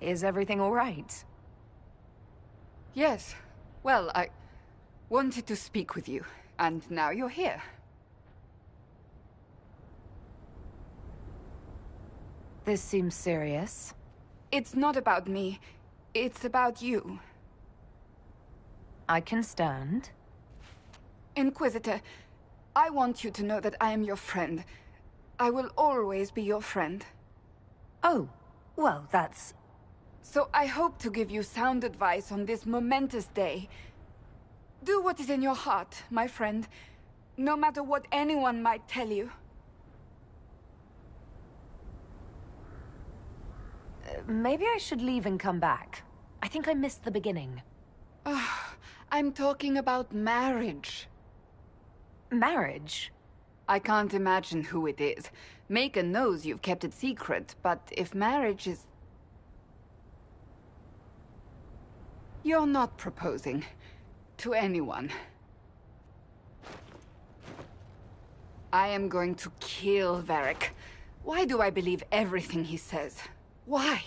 Is everything all right? Yes. Well, I wanted to speak with you, and now you're here. This seems serious. It's not about me. It's about you. I can stand. Inquisitor, I want you to know that I am your friend. I will always be your friend. Oh, well, that's... So I hope to give you sound advice on this momentous day. Do what is in your heart, my friend, no matter what anyone might tell you. Maybe I should leave and come back. I think I missed the beginning. I'm talking about marriage. Marriage? I can't imagine who it is. Maker knows you've kept it secret, but if marriage is... You're not proposing to anyone. I am going to kill Varric. Why do I believe everything he says? Why?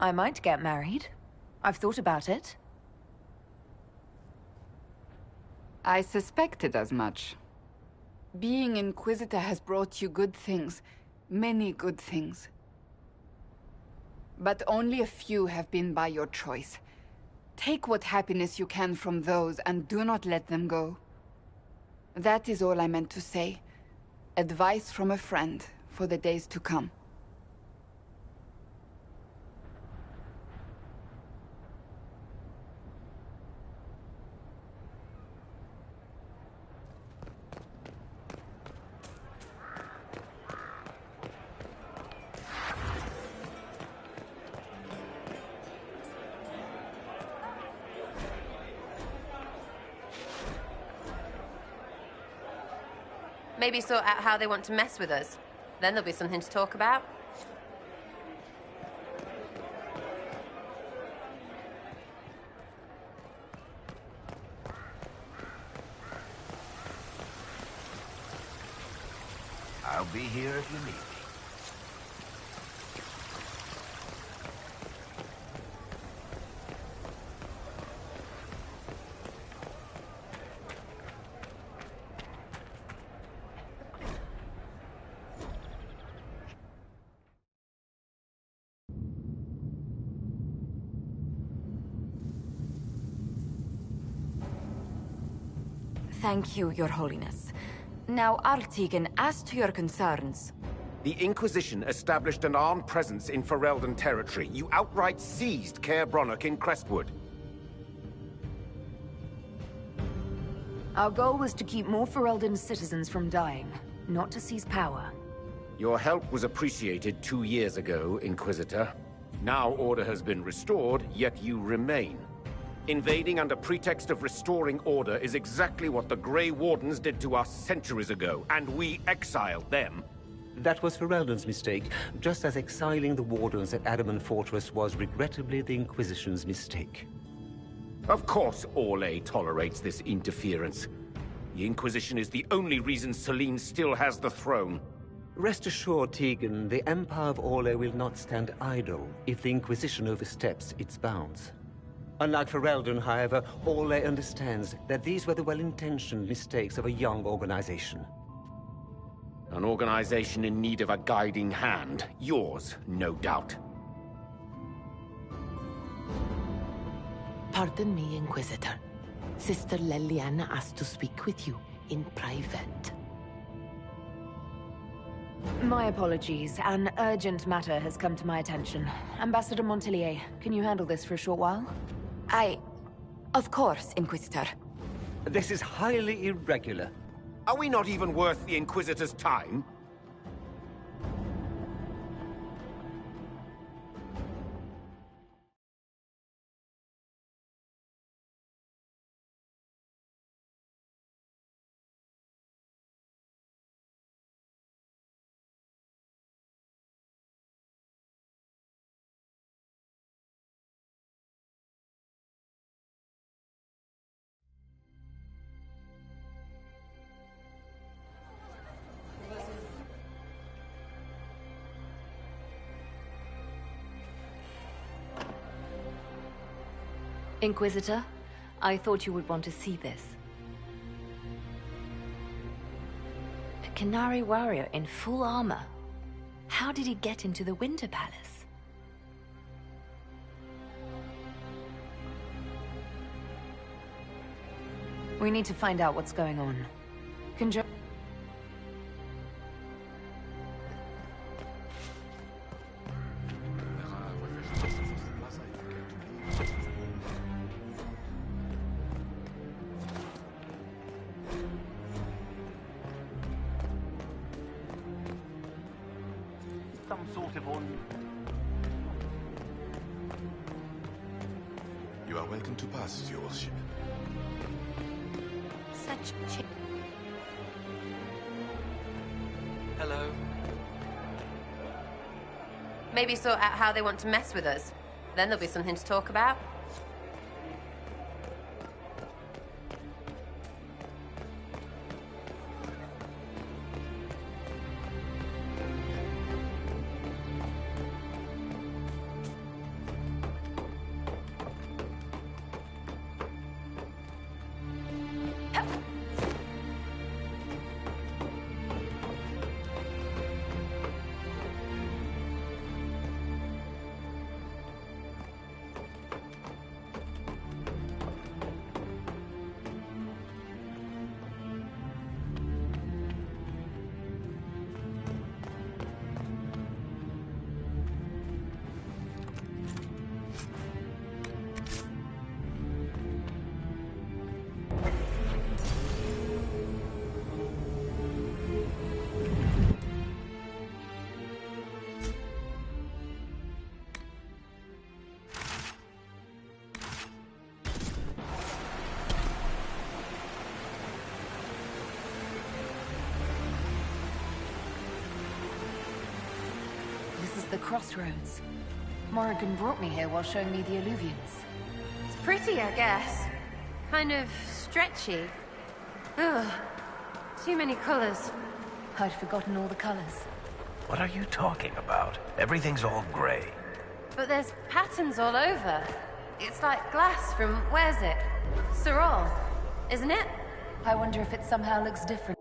I might get married. I've thought about it. I suspected as much. Being Inquisitor has brought you good things. Many good things. But only a few have been by your choice. Take what happiness you can from those and do not let them go. That is all I meant to say. Advice from a friend for the days to come. Maybe sort out how they want to mess with us. Then there'll be something to talk about. I'll be here if you need me. Thank you, Your Holiness. Now, Artigan, as to your concerns... The Inquisition established an armed presence in Ferelden territory. You outright seized Caer Bronach in Crestwood. Our goal was to keep more Ferelden citizens from dying, not to seize power. Your help was appreciated 2 years ago, Inquisitor. Now order has been restored, yet you remain. Invading under pretext of restoring order is exactly what the Grey Wardens did to us centuries ago, and we exiled them. That was Ferelden's mistake, just as exiling the Wardens at Adamant Fortress was regrettably the Inquisition's mistake. Of course Orlais tolerates this interference. The Inquisition is the only reason Selene still has the throne. Rest assured, Tegan, the Empire of Orlais will not stand idle if the Inquisition oversteps its bounds. Unlike Ferelden, however, Orlais understands that these were the well-intentioned mistakes of a young organization. An organization in need of a guiding hand. Yours, no doubt. Pardon me, Inquisitor. Sister Leliana asked to speak with you in private. My apologies. An urgent matter has come to my attention. Ambassador Montelier, can you handle this for a short while? Of course, Inquisitor. This is highly irregular. Are we not even worth the Inquisitor's time? Inquisitor, I thought you would want to see this. A Qunari warrior in full armor. How did he get into the Winter Palace? We need to find out what's going on. Some sort of order. You are welcome to pass, your worship. Such Hello. Maybe sort out how they want to mess with us. Then there'll be something to talk about. This is the crossroads. Morrigan brought me here while showing me the alluvions. It's pretty, I guess. Kind of stretchy. Ugh. Too many colors. I'd forgotten all the colors. What are you talking about? Everything's all gray. But there's patterns all over. It's like glass from, where's it? Sorol, isn't it? I wonder if it somehow looks different.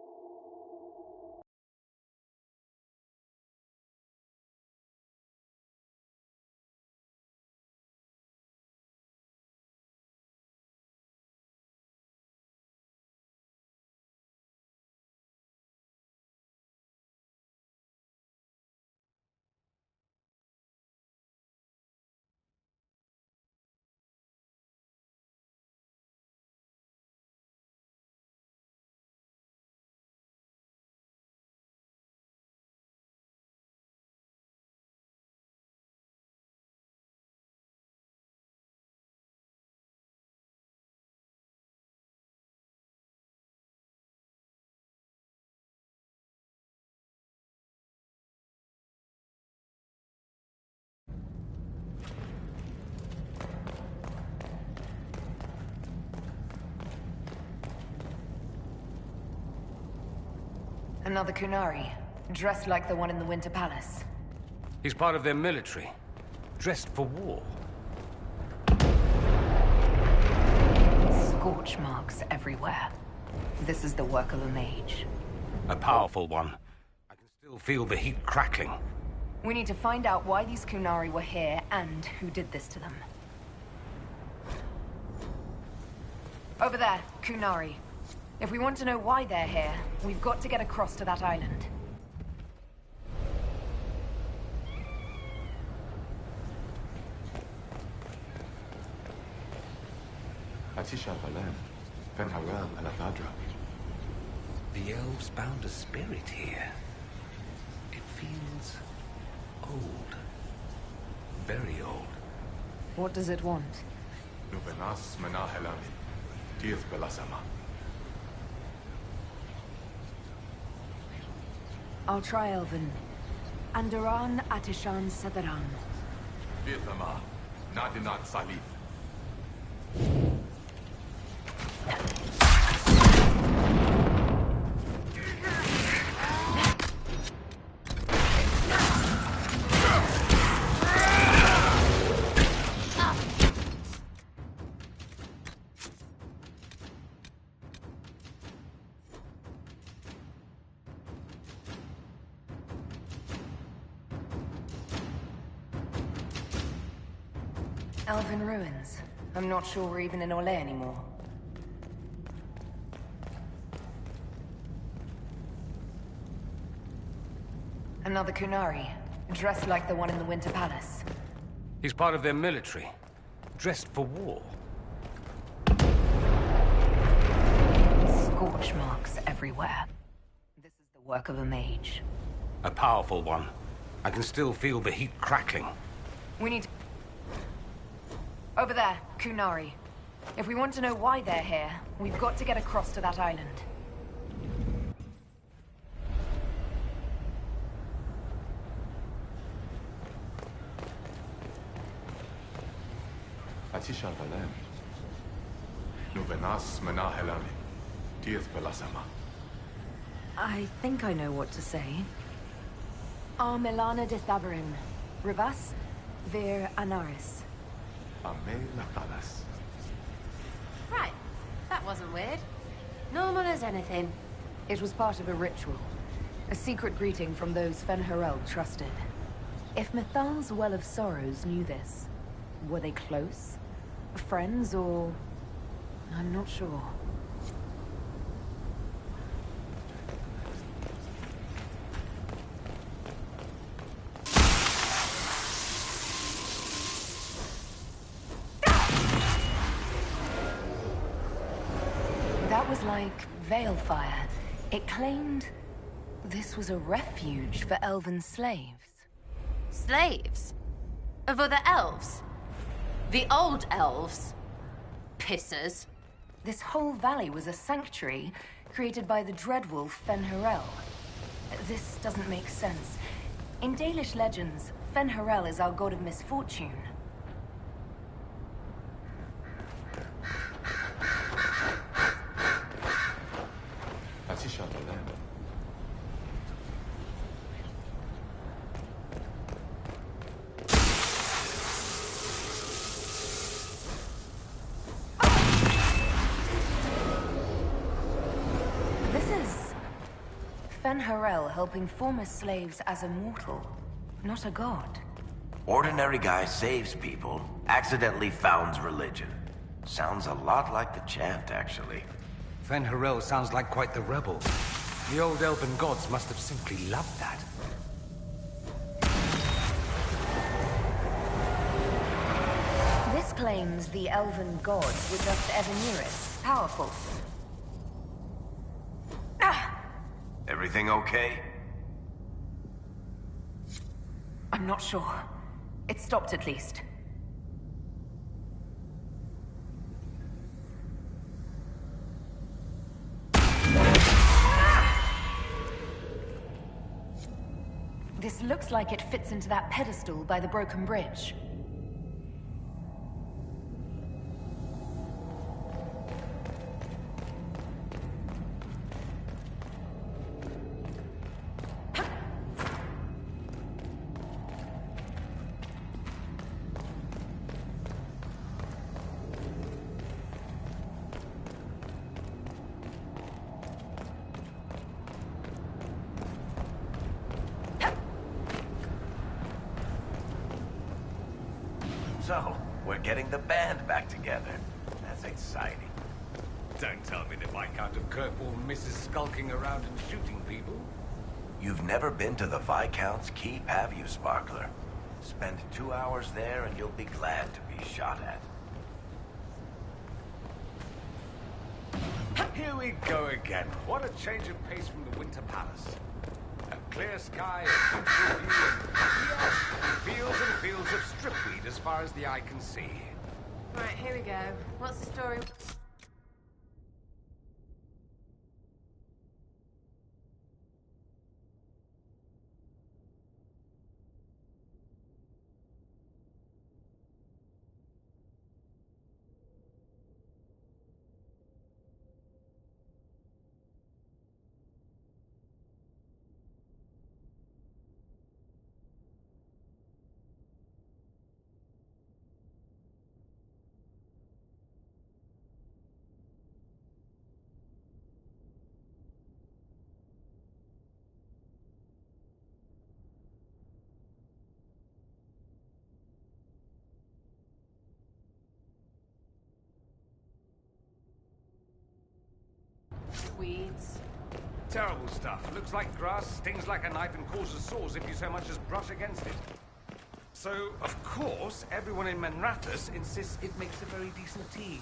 Another Qunari, dressed like the one in the Winter Palace. He's part of their military, dressed for war. Scorch marks everywhere. This is the work of a mage. A powerful one. I can still feel the heat crackling. We need to find out why these Qunari were here and who did this to them. Over there, Qunari. If we want to know why they're here, we've got to get across to that island. The elves bound a spirit here. It feels old. Very old. What does it want? I'll try Elven. Andaran Atishan Sadaran. Vietnama, Nadinat Salif. Elven ruins. I'm not sure we're even in Orlais anymore. Another Kunari, dressed like the one in the Winter Palace. He's part of their military, dressed for war. Scorch marks everywhere. This is the work of a mage. A powerful one. I can still feel the heat crackling. We need to... Over there, Kunari. If we want to know why they're here, we've got to get across to that island. Atisha Valem. Nuvenas Menahelami. Dieth Belasama. I think I know what to say. Milana de Thabarin. Rivas, Vir Anaris. Ame Natalas. Right. That wasn't weird. Normal as anything. It was part of a ritual. A secret greeting from those Fen'Harel trusted. If Mithal's Well of Sorrows knew this, were they close? Friends, or... I'm not sure. That was like Veilfire. It claimed this was a refuge for elven slaves. Slaves? Of other elves? The old elves? Pissers. This whole valley was a sanctuary created by the dreadwolf Fen'Harel. This doesn't make sense. In Dalish legends, Fen'Harel is our god of misfortune. Atisha Valem. Fen'Harel helping former slaves as a mortal, not a god. Ordinary guy saves people, accidentally founds religion. Sounds a lot like the chant, actually. Fen'Harel sounds like quite the rebel. The old elven gods must have simply loved that. This claims the elven gods were just Evaneris, powerful. Everything okay? I'm not sure. It stopped at least. This looks like it fits into that pedestal by the broken bridge. So, we're getting the band back together. That's exciting. Don't tell me the Viscount of Kirkwall misses skulking around and shooting people. You've never been to the Viscount's Keep, have you, Sparkler? Spend 2 hours there and you'll be glad to be shot at. Here we go again. What a change of pace from the Winter Palace. A clear sky, a beautiful view, and yes, fields and fields of stripweed as far as the eye can see. Right, here we go. What's the story? weeds. Terrible stuff. Looks like grass, stings like a knife, and causes sores if you so much as brush against it. So, of course, everyone in Manrathus insists it makes a very decent tea.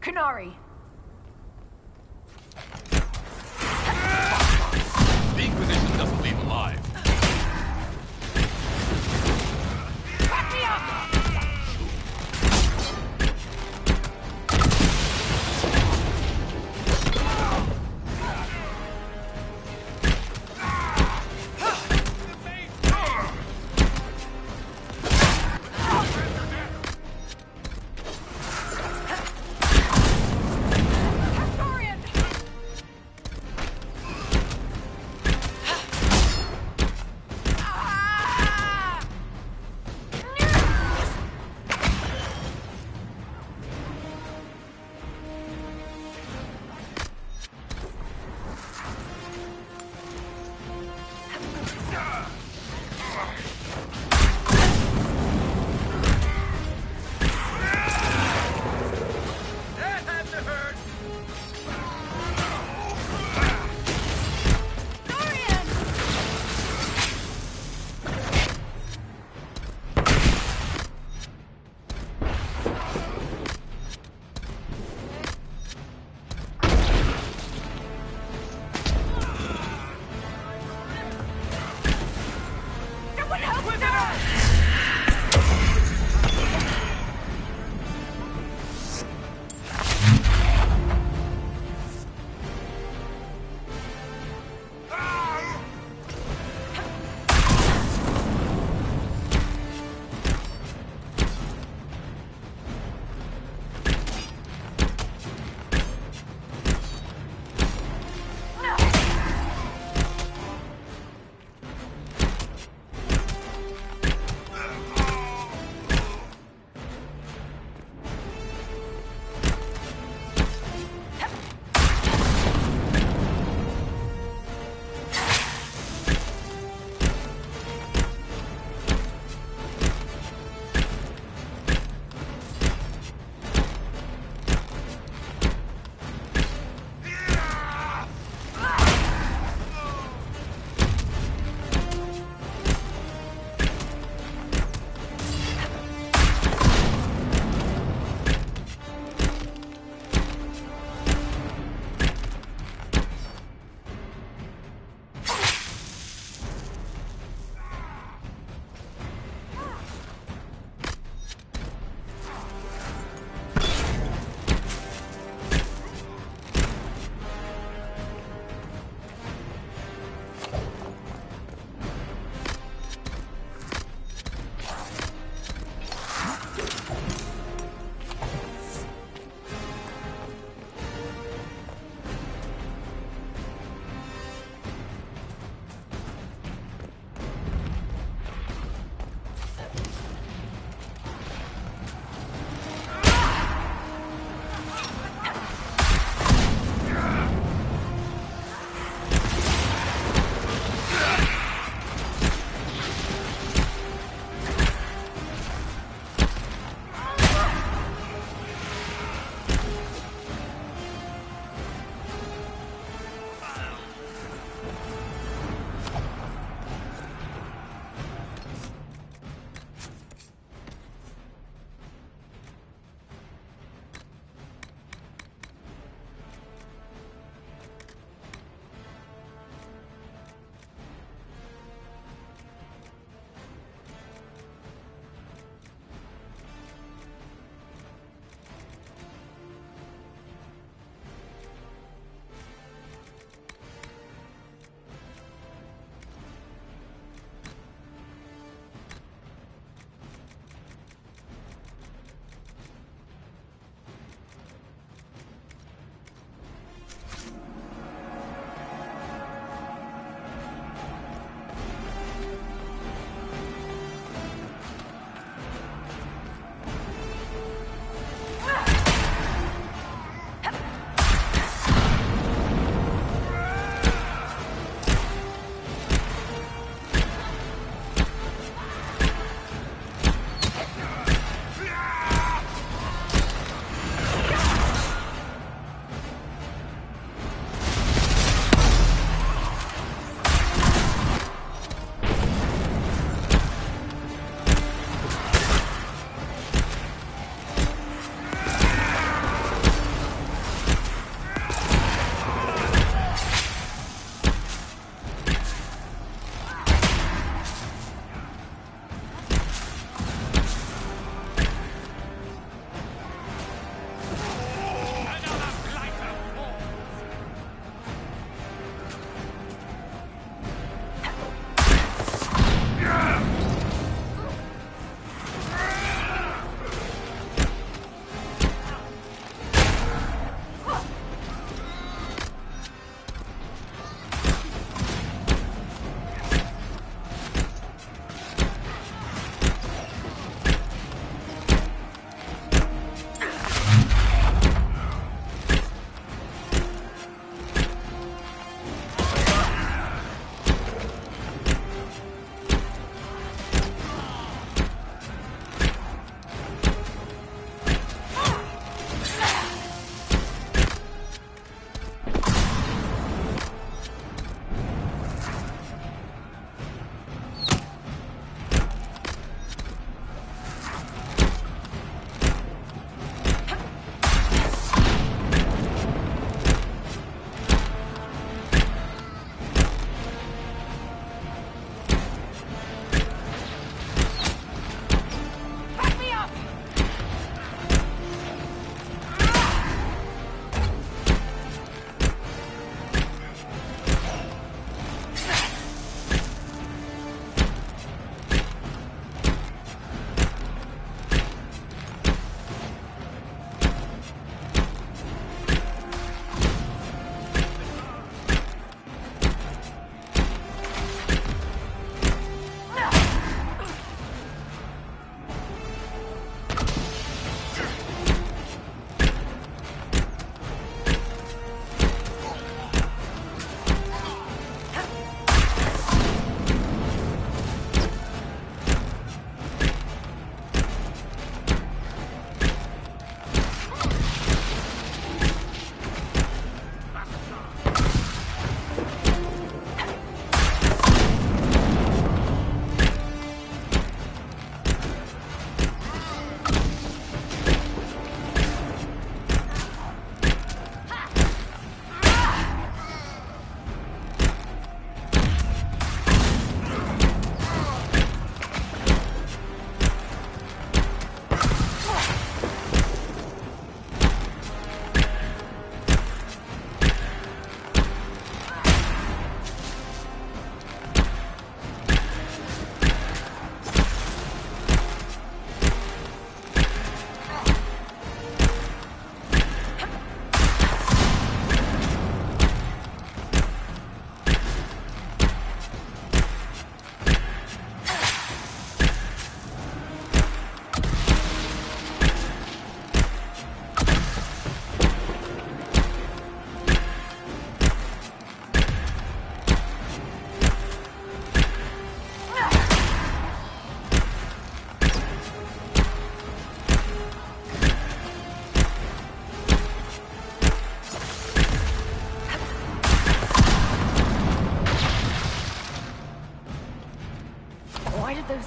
Canary! The Inquisition doesn't leave alive. Back me up!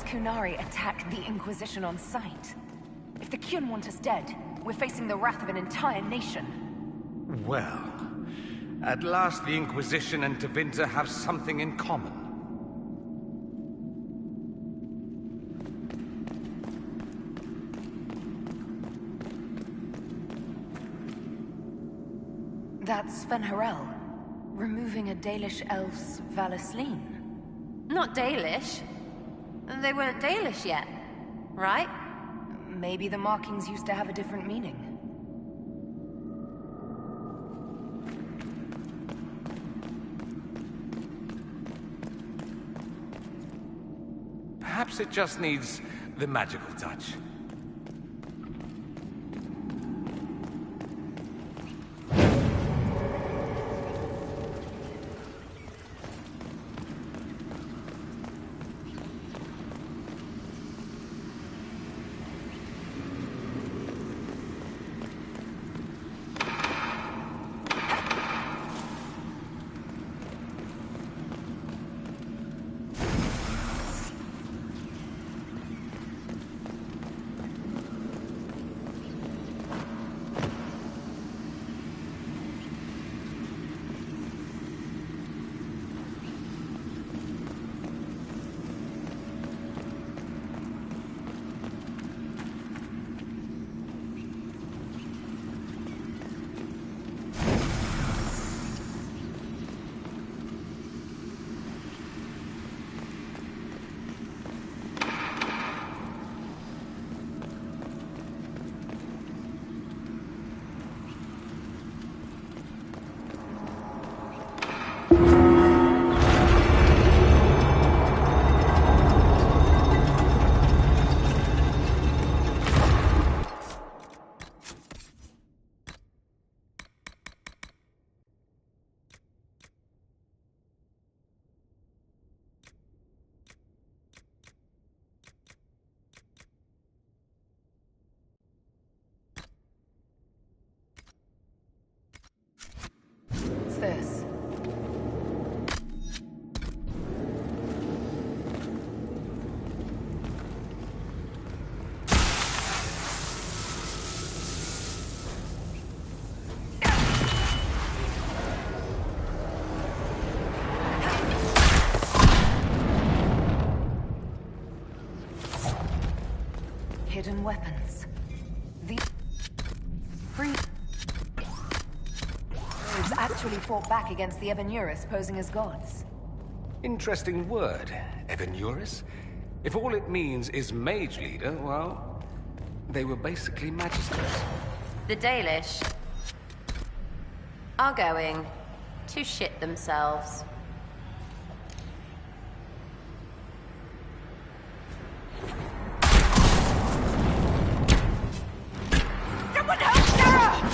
Kunari attack the Inquisition on sight? If the Kyun want us dead, we're facing the wrath of an entire nation. Well, at last the Inquisition and Tevinter have something in common. That's Fenharel, removing a Dalish elf's Valisleen. Not Dalish. They weren't Dalish yet, right? Maybe the markings used to have a different meaning. Perhaps it just needs the magical touch. This. Hidden weapons. These actually fought back against the Ebenuris posing as gods. Interesting word, Ebenuris. If all it means is mage leader, well, they were basically magisters. The Dalish are going to shit themselves. Someone help Sarah!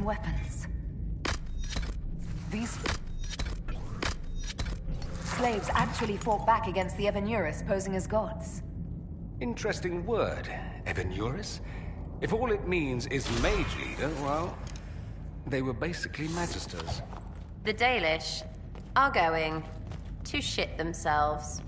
weapons. These slaves actually fought back against the Evenuris posing as gods. Interesting word, Evenuris. If all it means is mage leader, well, they were basically magisters. The Dalish are going to shit themselves.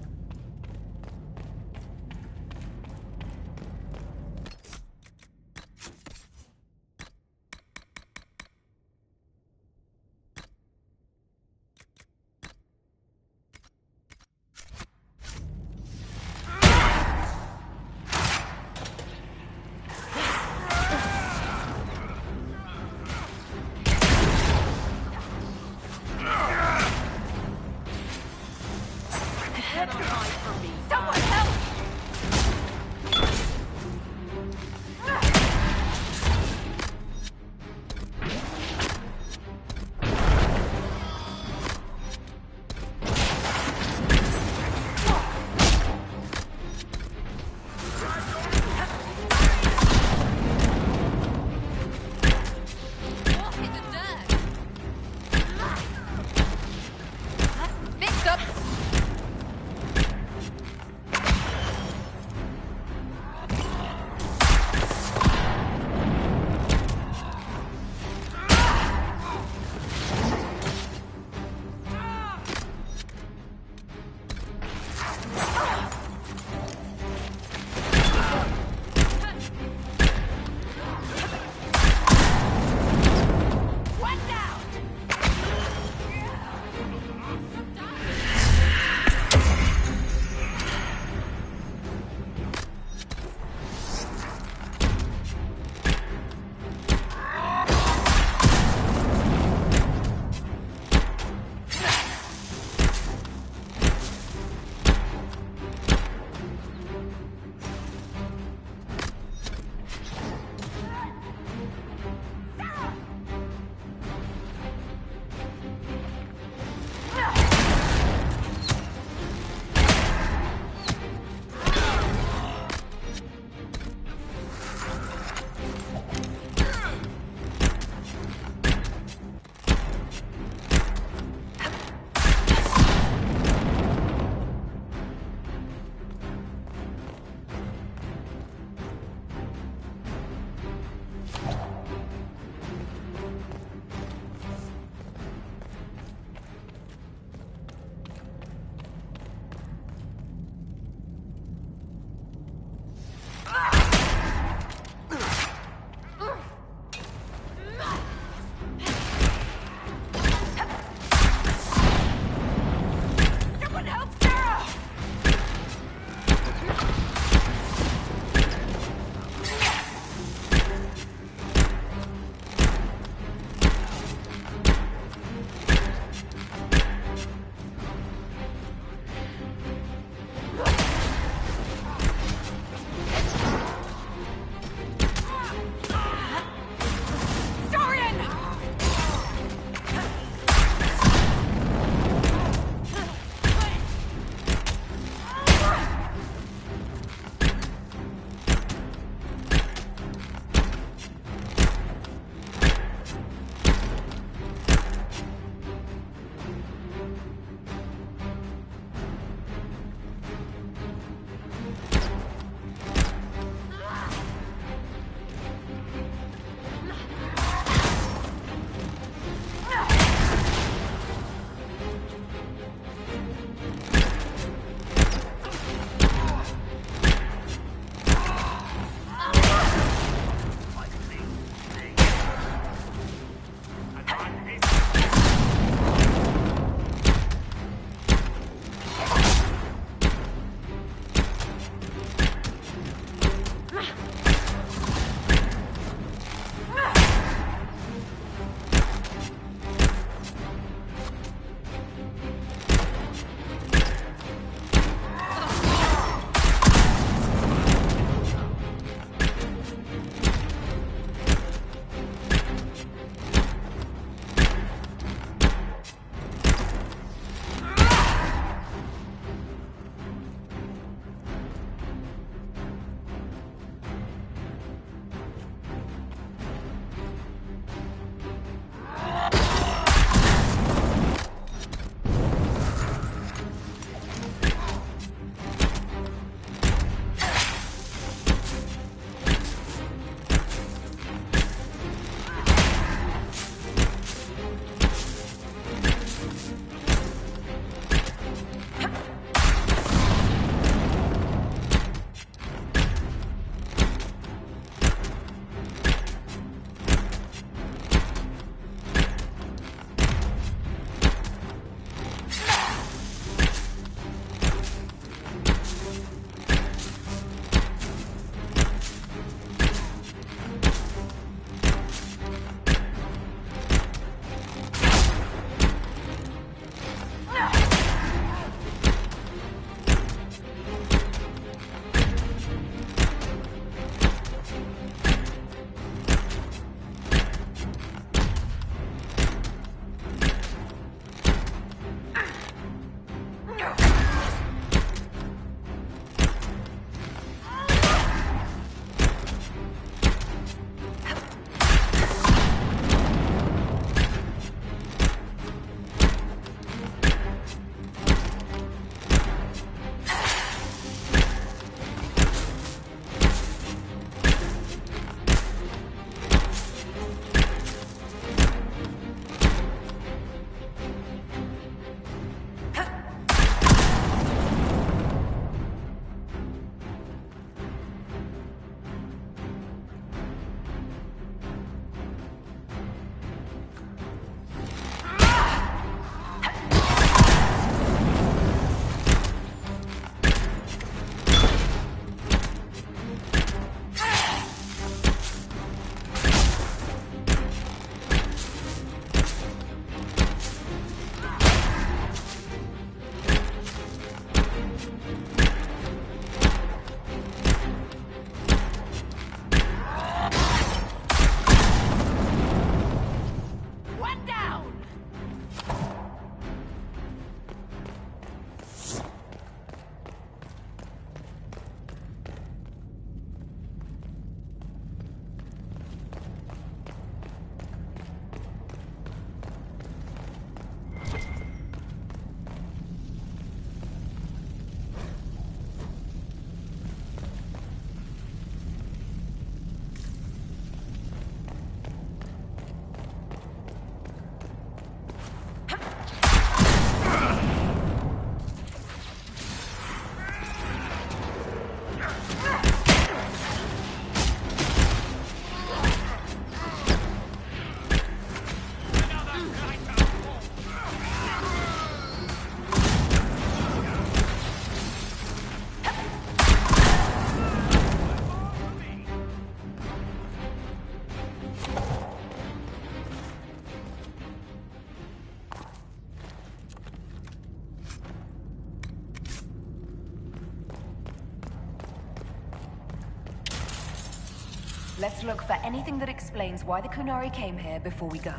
Let's look for anything that explains why the Kunari came here before we go.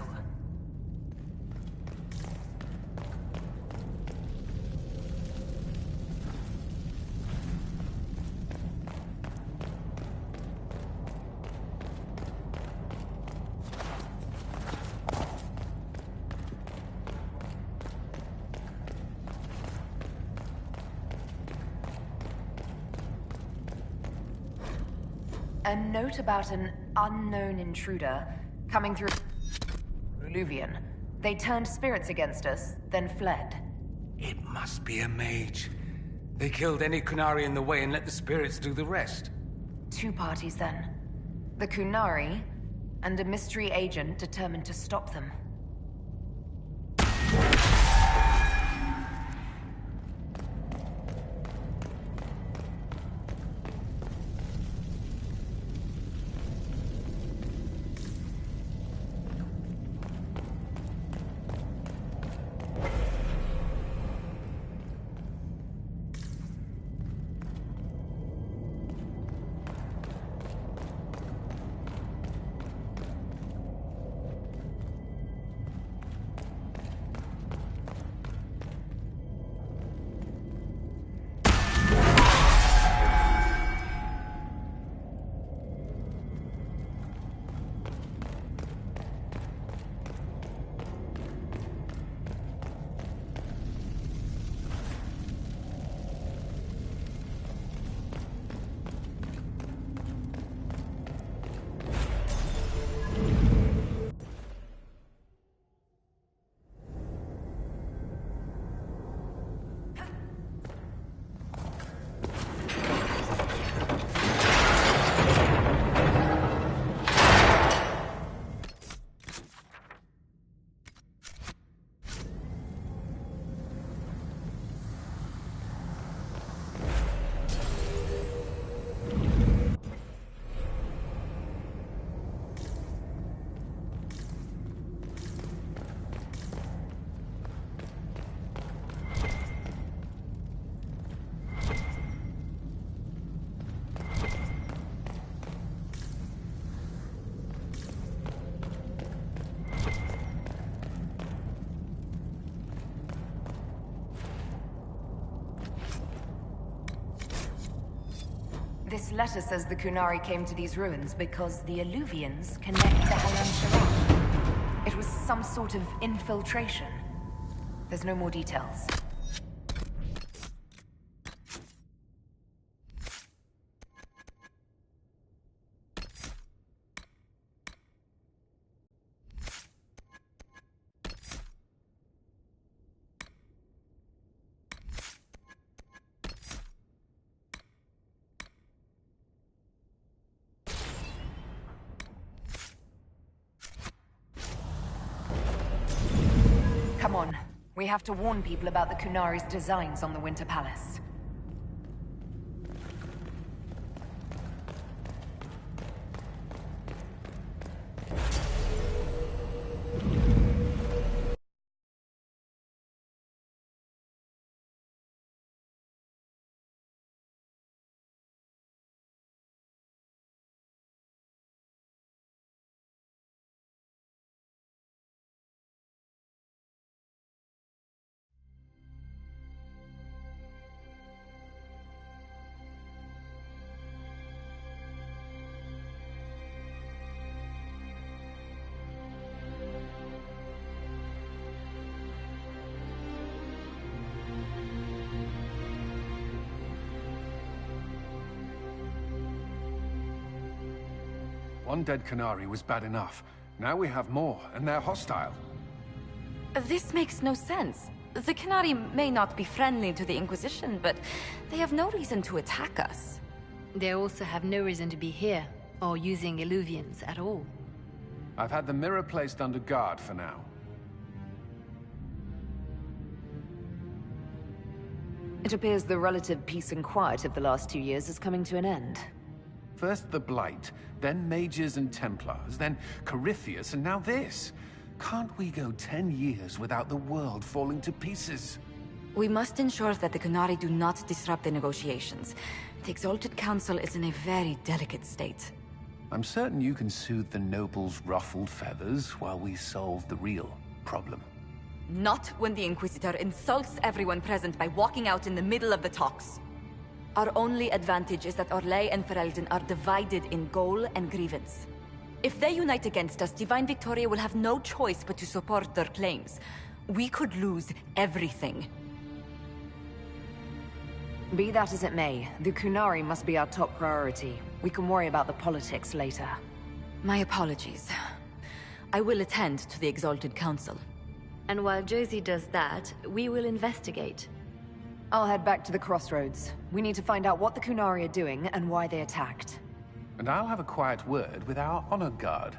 A note about an unknown intruder coming through Illuvian. They turned spirits against us, then fled. It must be a mage. They killed any Kunari in the way and let the spirits do the rest. Two parties then. The Kunari, and a mystery agent determined to stop them. This letter says the Kunari came to these ruins because the Illuvians connect to Halan. It was some sort of infiltration. There's no more details. Come on. We have to warn people about the Kunari's designs on the Winter Palace. One dead Kunari was bad enough. Now we have more, and they're hostile. This makes no sense. The Kunari may not be friendly to the Inquisition, but they have no reason to attack us. They also have no reason to be here, or using Illuvians at all. I've had the mirror placed under guard for now. It appears the relative peace and quiet of the last 2 years is coming to an end. First the Blight, then Mages and Templars, then Corypheus, and now this. Can't we go 10 years without the world falling to pieces? We must ensure that the Kunari do not disrupt the negotiations. The Exalted Council is in a very delicate state. I'm certain you can soothe the noble's ruffled feathers while we solve the real problem. Not when the Inquisitor insults everyone present by walking out in the middle of the talks. Our only advantage is that Orlais and Ferelden are divided in goal and grievance. If they unite against us, Divine Victoria will have no choice but to support their claims. We could lose everything. Be that as it may, the Qunari must be our top priority. We can worry about the politics later. My apologies. I will attend to the Exalted Council. And while Josie does that, we will investigate. I'll head back to the crossroads. We need to find out what the Qunari are doing and why they attacked. And I'll have a quiet word with our honor guard.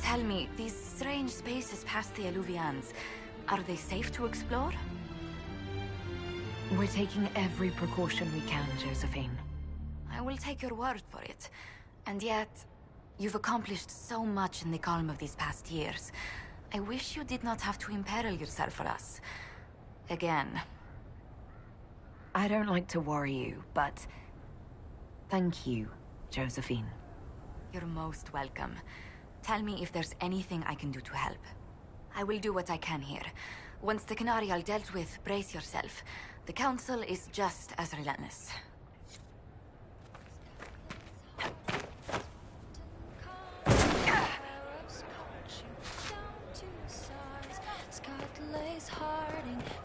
Tell me, these strange spaces past the Eluvians, are they safe to explore? We're taking every precaution we can, Josephine. I will take your word for it. And yet, you've accomplished so much in the calm of these past years. I wish you did not have to imperil yourself for us. Again. I don't like to worry you, but... thank you, Josephine. You're most welcome. Tell me if there's anything I can do to help. I will do what I can here. Once the Qunari are dealt with, brace yourself. The Council is just as relentless.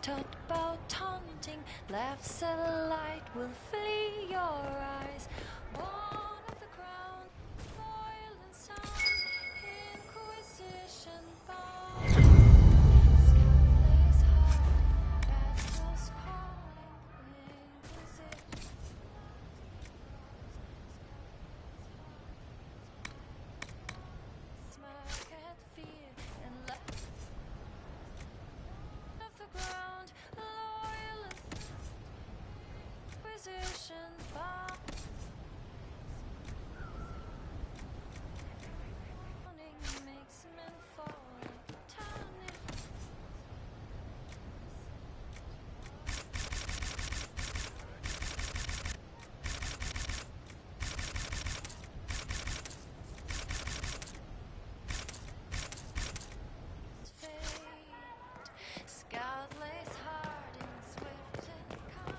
Talked about taunting, laughs at a light will flee your eyes. Born of the ground, loyal and sound, Inquisition bound. Scotland's heart, battles calling, Inquisition. Smirk at fear and left of the ground, loyal and Inquisition bound. Makes men fall, turning. Scout lays hard and swift and kind.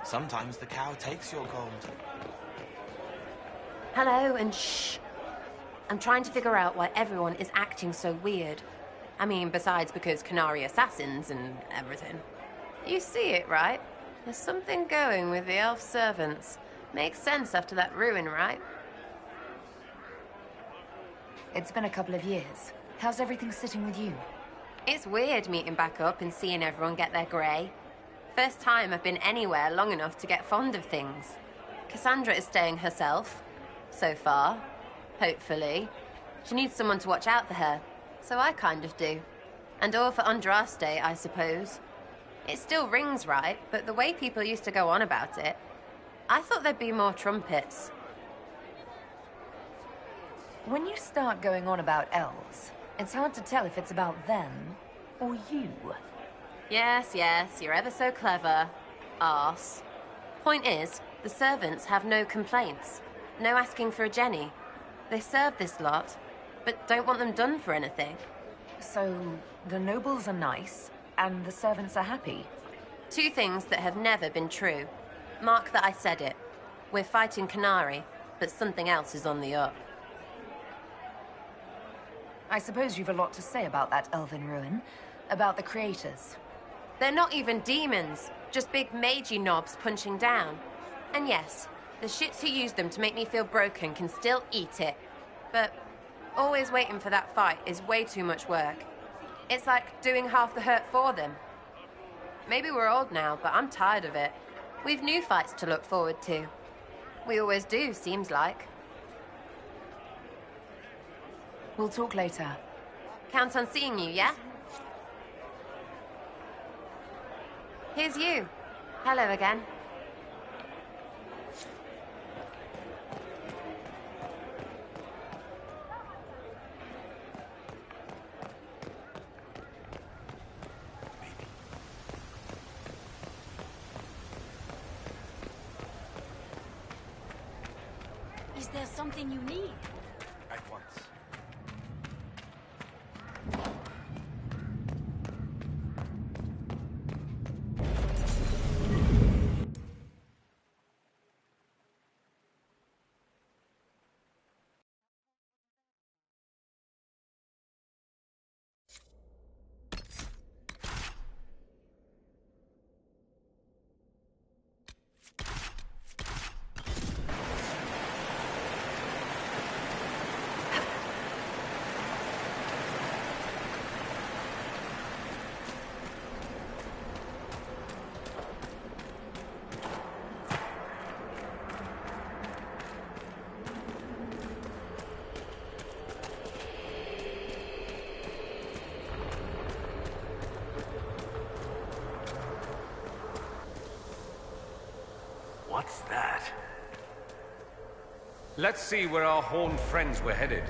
Sometimes the cow takes your gold. Hello, and shh. I'm trying to figure out why everyone is acting so weird. I mean, besides because Canary assassins and everything. You see it, right? There's something going with the elf servants. Makes sense after that ruin, right? It's been a couple of years. How's everything sitting with you? It's weird meeting back up and seeing everyone get their grey. First time I've been anywhere long enough to get fond of things. Cassandra is staying herself. So far. Hopefully. She needs someone to watch out for her. So I kind of do. And all for Andraste, I suppose. It still rings right, but the way people used to go on about it, I thought there'd be more trumpets. When you start going on about elves, it's hard to tell if it's about them or you. Yes, you're ever so clever. Arse. Point is, the servants have no complaints. No asking for a Jenny. They serve this lot, but don't want them done for anything. So, the nobles are nice, and the servants are happy? Two things that have never been true. Mark that I said it. We're fighting Canary, but something else is on the up. I suppose you've a lot to say about that elven ruin. About the creators. They're not even demons, just big magey knobs punching down. And yes, the shits who use them to make me feel broken can still eat it. But always waiting for that fight is way too much work. It's like doing half the hurt for them. Maybe we're old now, but I'm tired of it. We've new fights to look forward to. We always do, seems like. We'll talk later. Count on seeing you, yeah? Here's you. Hello again. Is there something you need? At once. What's that? Let's see where our horned friends were headed.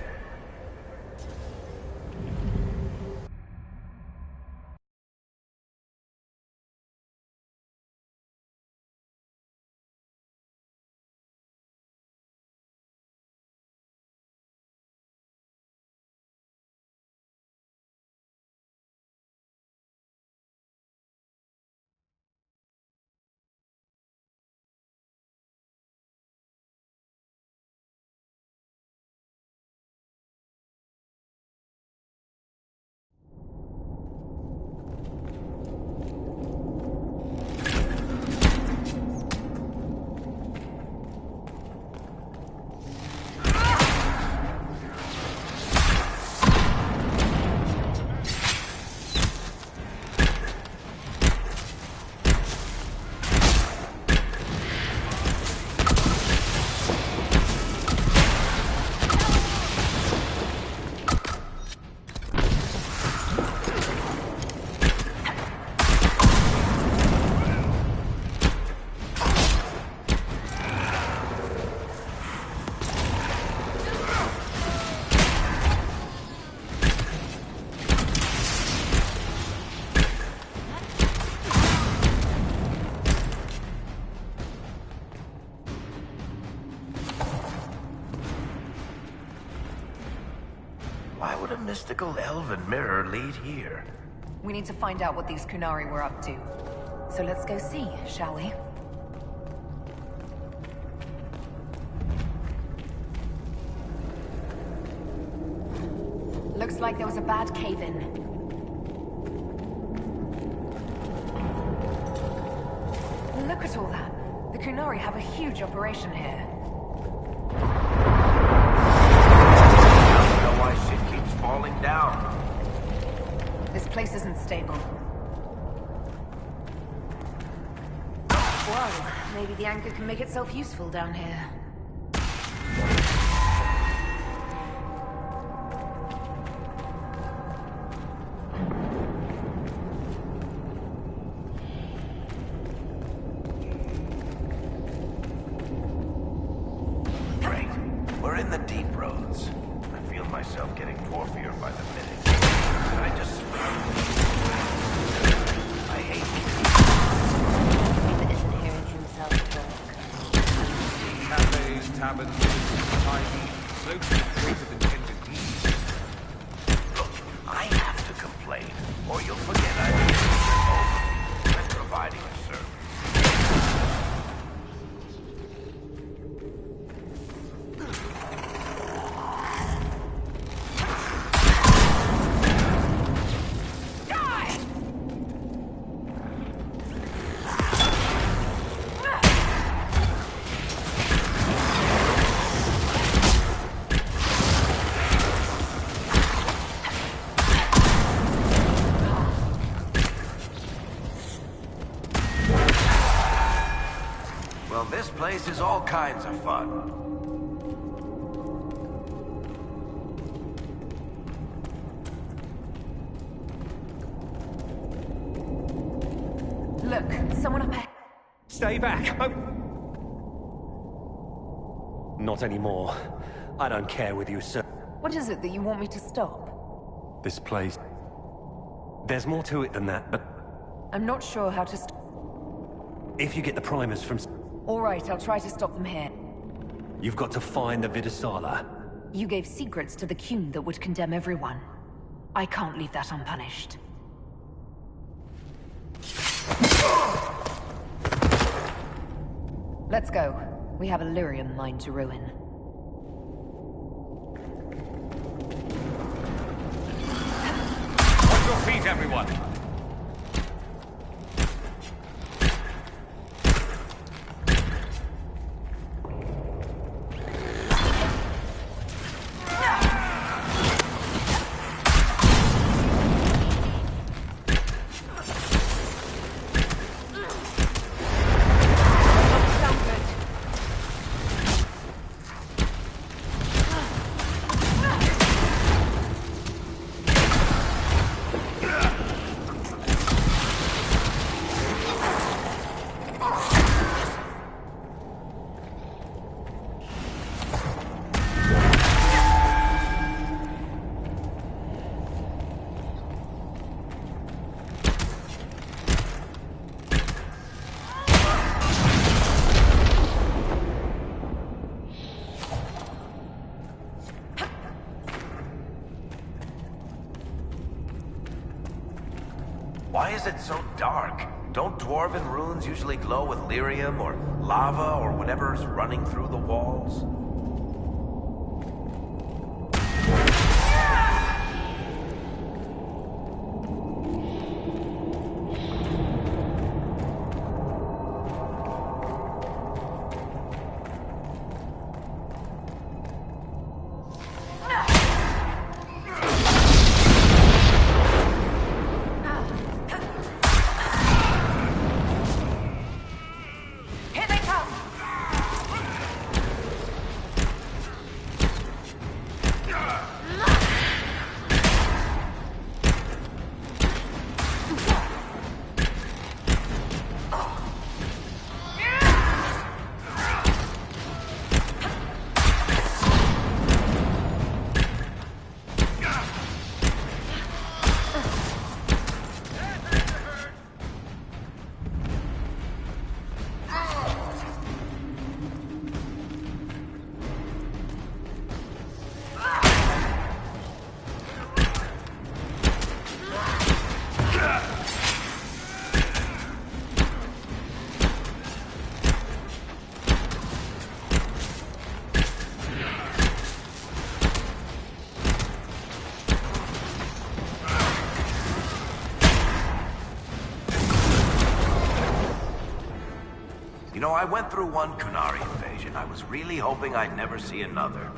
Why would a mystical elven mirror lead here? We need to find out what these Kunari were up to. So let's go see, shall we? like there was a bad cave-in. Look at all that. The Kunari have a huge operation here. I don't know why shit keeps falling down. This place isn't stable. Well, maybe the anchor can make itself useful down here. Great. We're in the deep roads. I feel myself getting torpier by the minute. I just... I hate David isn't hearing himself talk. Cafes, taverns, tiny, slopes with creative intended needs. Look, I have to complain, or you'll forget I'm here and providing a service. Well, this place is all kinds of fun. Look, someone up ahead. Stay back! Not anymore. I don't care with you, sir. What is it that you want me to stop? This place... There's more to it than that, but I'm not sure how to if you get the primers from... All right, I'll try to stop them here. You've got to find the Vidasala. You gave secrets to the Qun that would condemn everyone. I can't leave that unpunished. Let's go. We have a lyrium mine to ruin. On your feet, everyone! Why is it so dark? Don't dwarven runes usually glow with lyrium or lava or whatever's running through the walls? know, I went through one Kunari invasion. I was really hoping I'd never see another.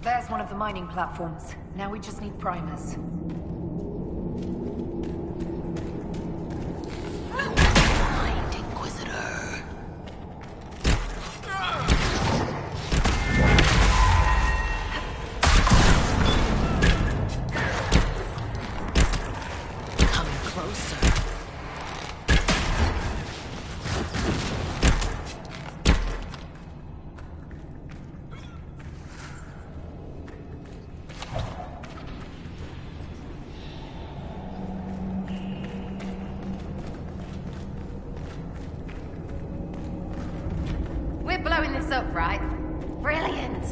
There's one of the mining platforms. Now we just need primers. Mind, Inquisitor. Coming closer. We're blowing this up, right? Brilliant!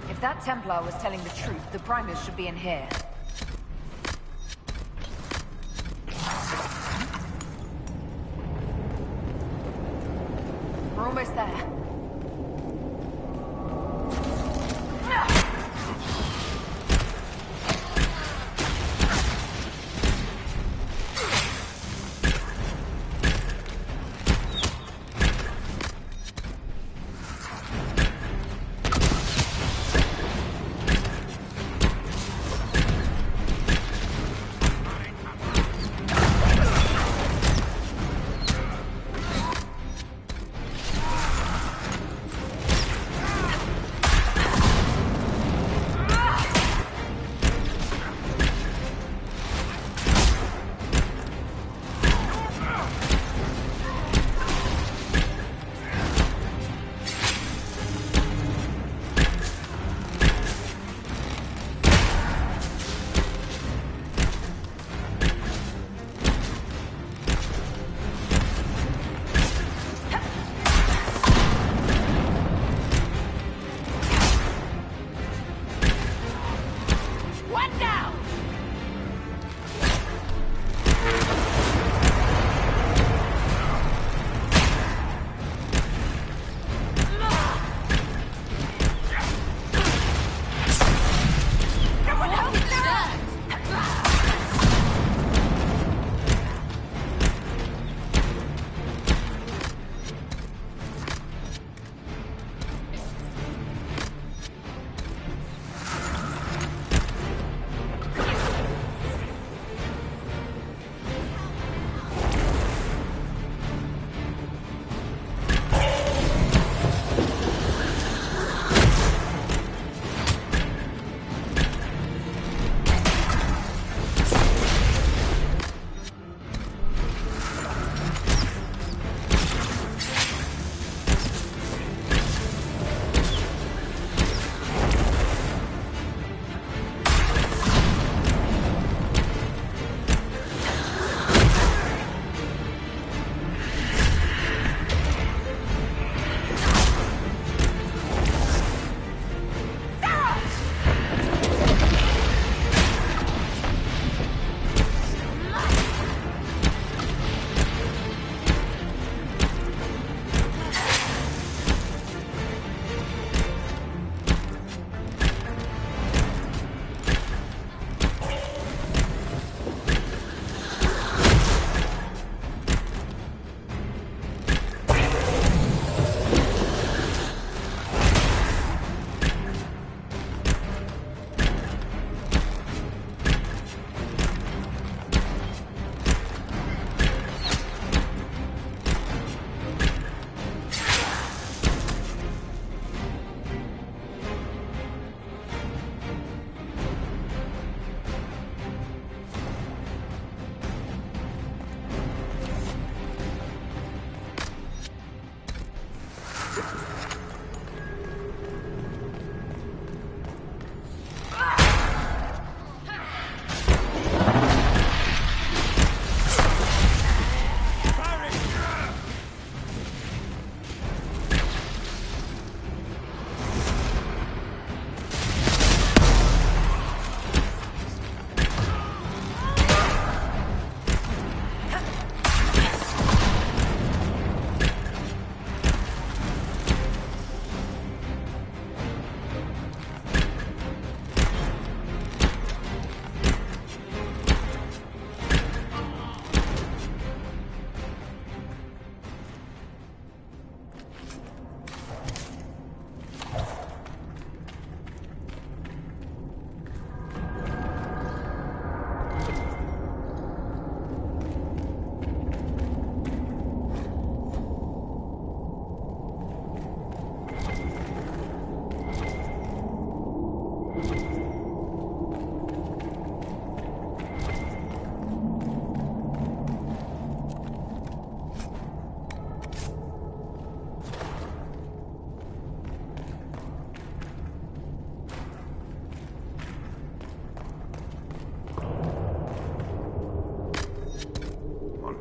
If that Templar was telling the truth, the primers should be in here. We're almost there.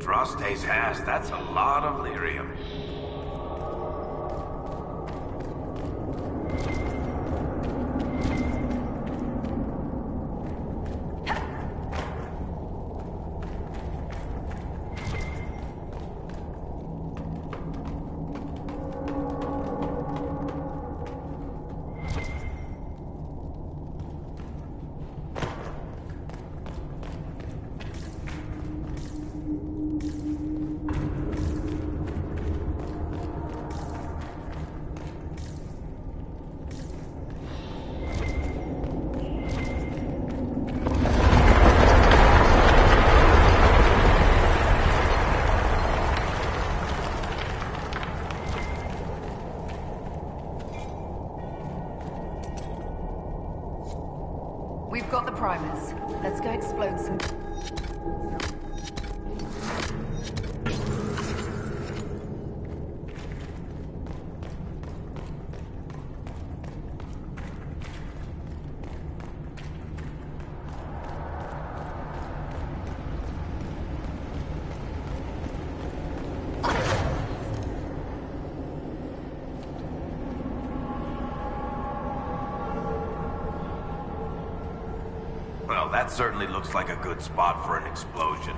Drostae's has, that's a lot of lyrium. We've got the primers. Let's go explode some... Well, that certainly looks like a good spot for an explosion.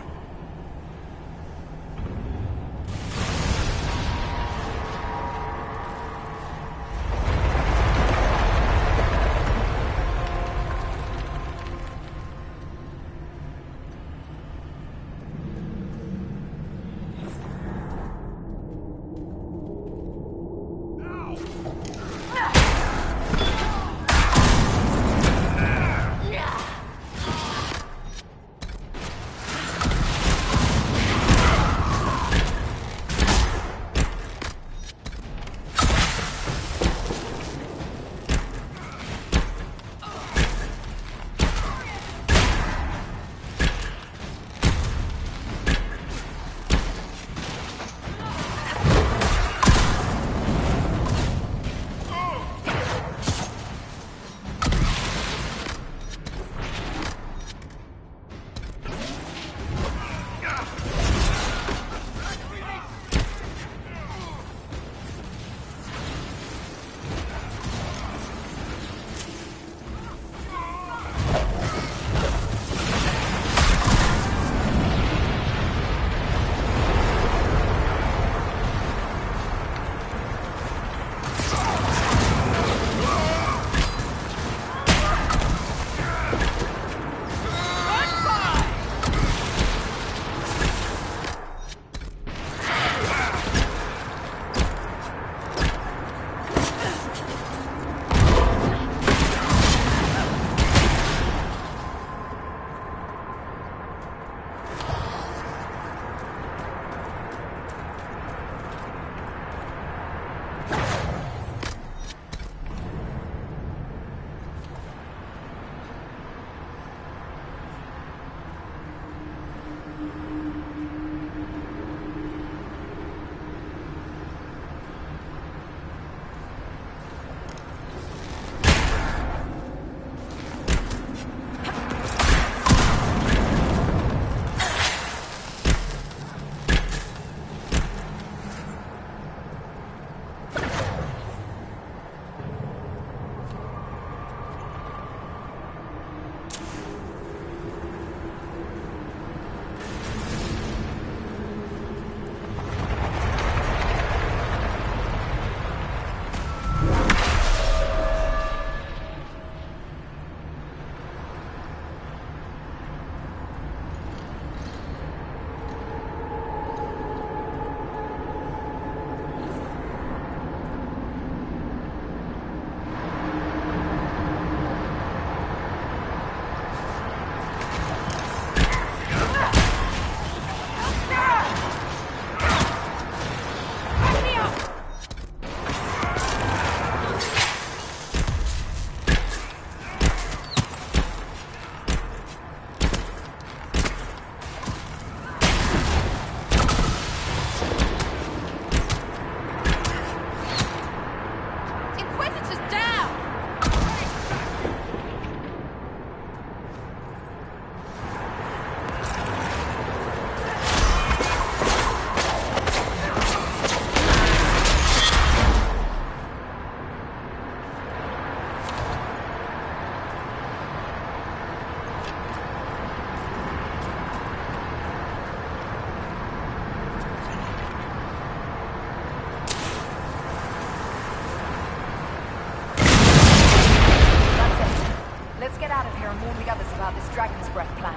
out of here and warn the others about this Dragon's Breath plan.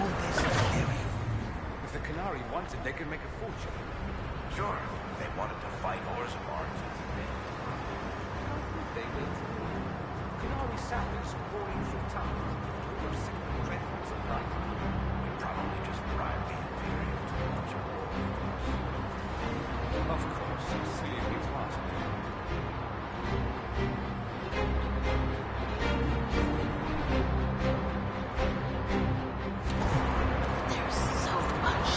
All this Valerian. If the Canary wanted, they could make a fortune. Sure, they wanted to fight Orzammar. They did. Canary sappers crawling through time. Full of sick dreadfuls at night. We probably just bribed the Imperium to launch a war with us. Of course, silly of me to ask. There's so much.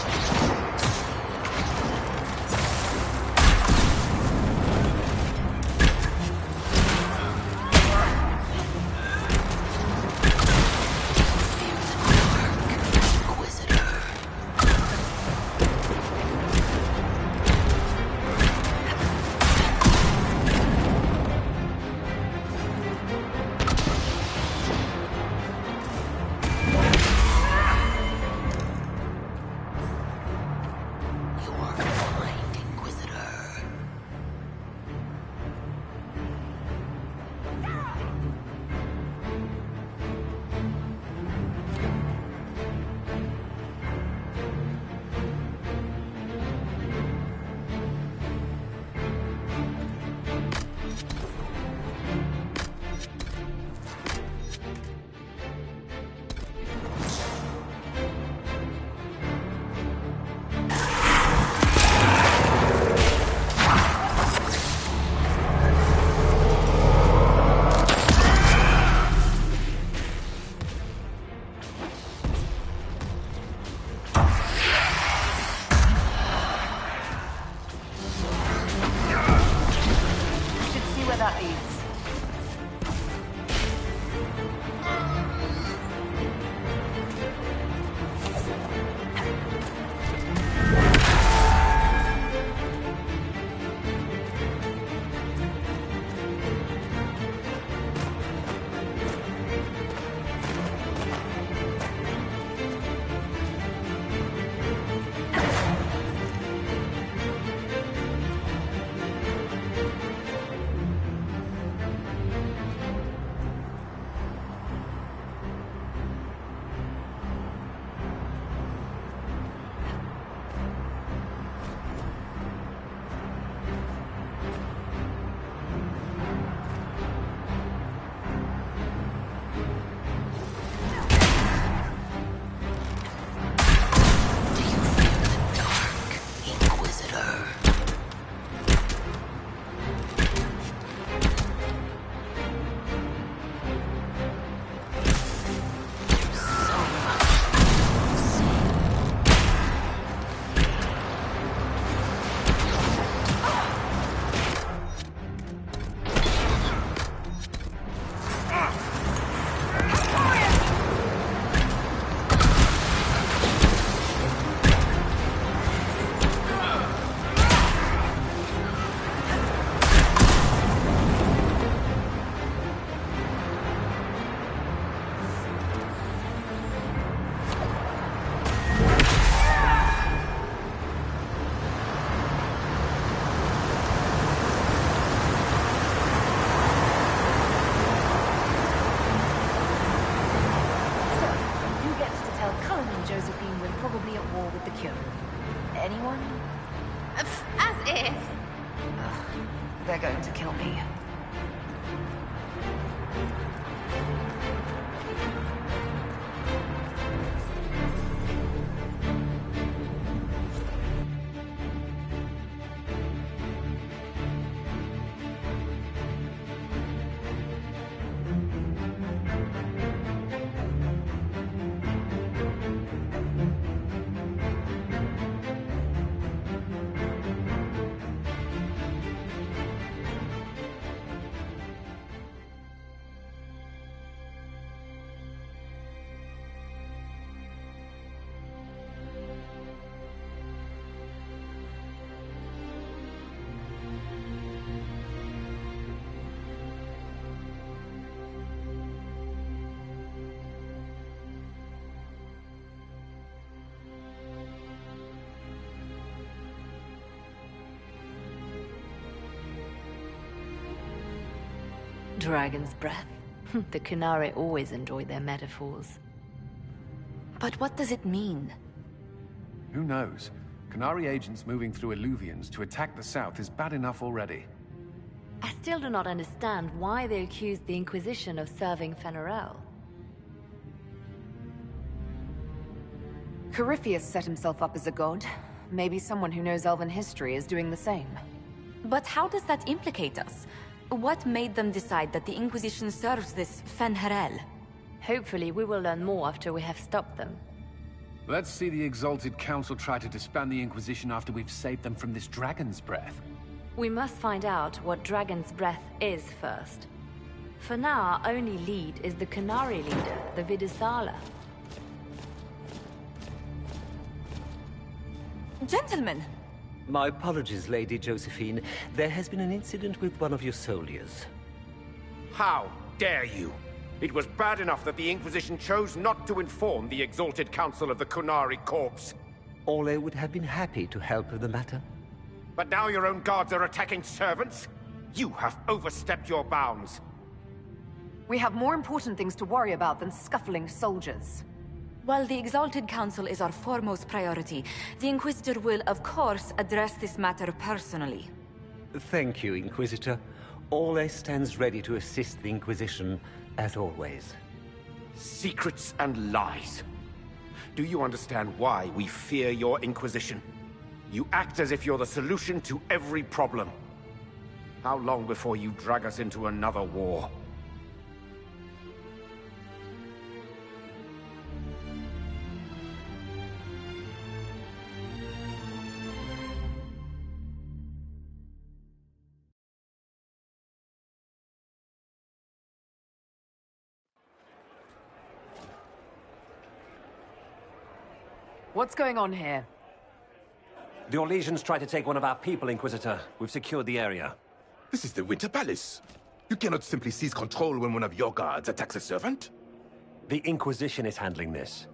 Anyone? As if. They're going to kill me. Dragon's breath. The Qunari always enjoy their metaphors. But what does it mean? Who knows? Qunari agents moving through Illuvians to attack the south is bad enough already. I still do not understand why they accused the Inquisition of serving Fen'Harel. Corypheus set himself up as a god. Maybe someone who knows Elven history is doing the same. But how does that implicate us? What made them decide that the Inquisition serves this Fen'Harel? Hopefully we will learn more after we have stopped them. Let's see the Exalted Council try to disband the Inquisition after we've saved them from this dragon's breath. We must find out what Dragon's Breath is first. For now, our only lead is the Qunari leader, the Vidisala. Gentlemen! My apologies, Lady Josephine. There has been an incident with one of your soldiers. How dare you? It was bad enough that the Inquisition chose not to inform the Exalted Council of the Qunari corpse. Orlais would have been happy to help with the matter. But now your own guards are attacking servants? You have overstepped your bounds. We have more important things to worry about than scuffling soldiers. While the Exalted Council is our foremost priority, the Inquisitor will, of course, address this matter personally. Thank you, Inquisitor. Orlais stands ready to assist the Inquisition, as always. Secrets and lies. Do you understand why we fear your Inquisition? You act as if you're the solution to every problem. How long before you drag us into another war? What's going on here? The Orlesians tried to take one of our people, Inquisitor. We've secured the area. This is the Winter Palace. You cannot simply seize control when one of your guards attacks a servant. The Inquisition is handling this.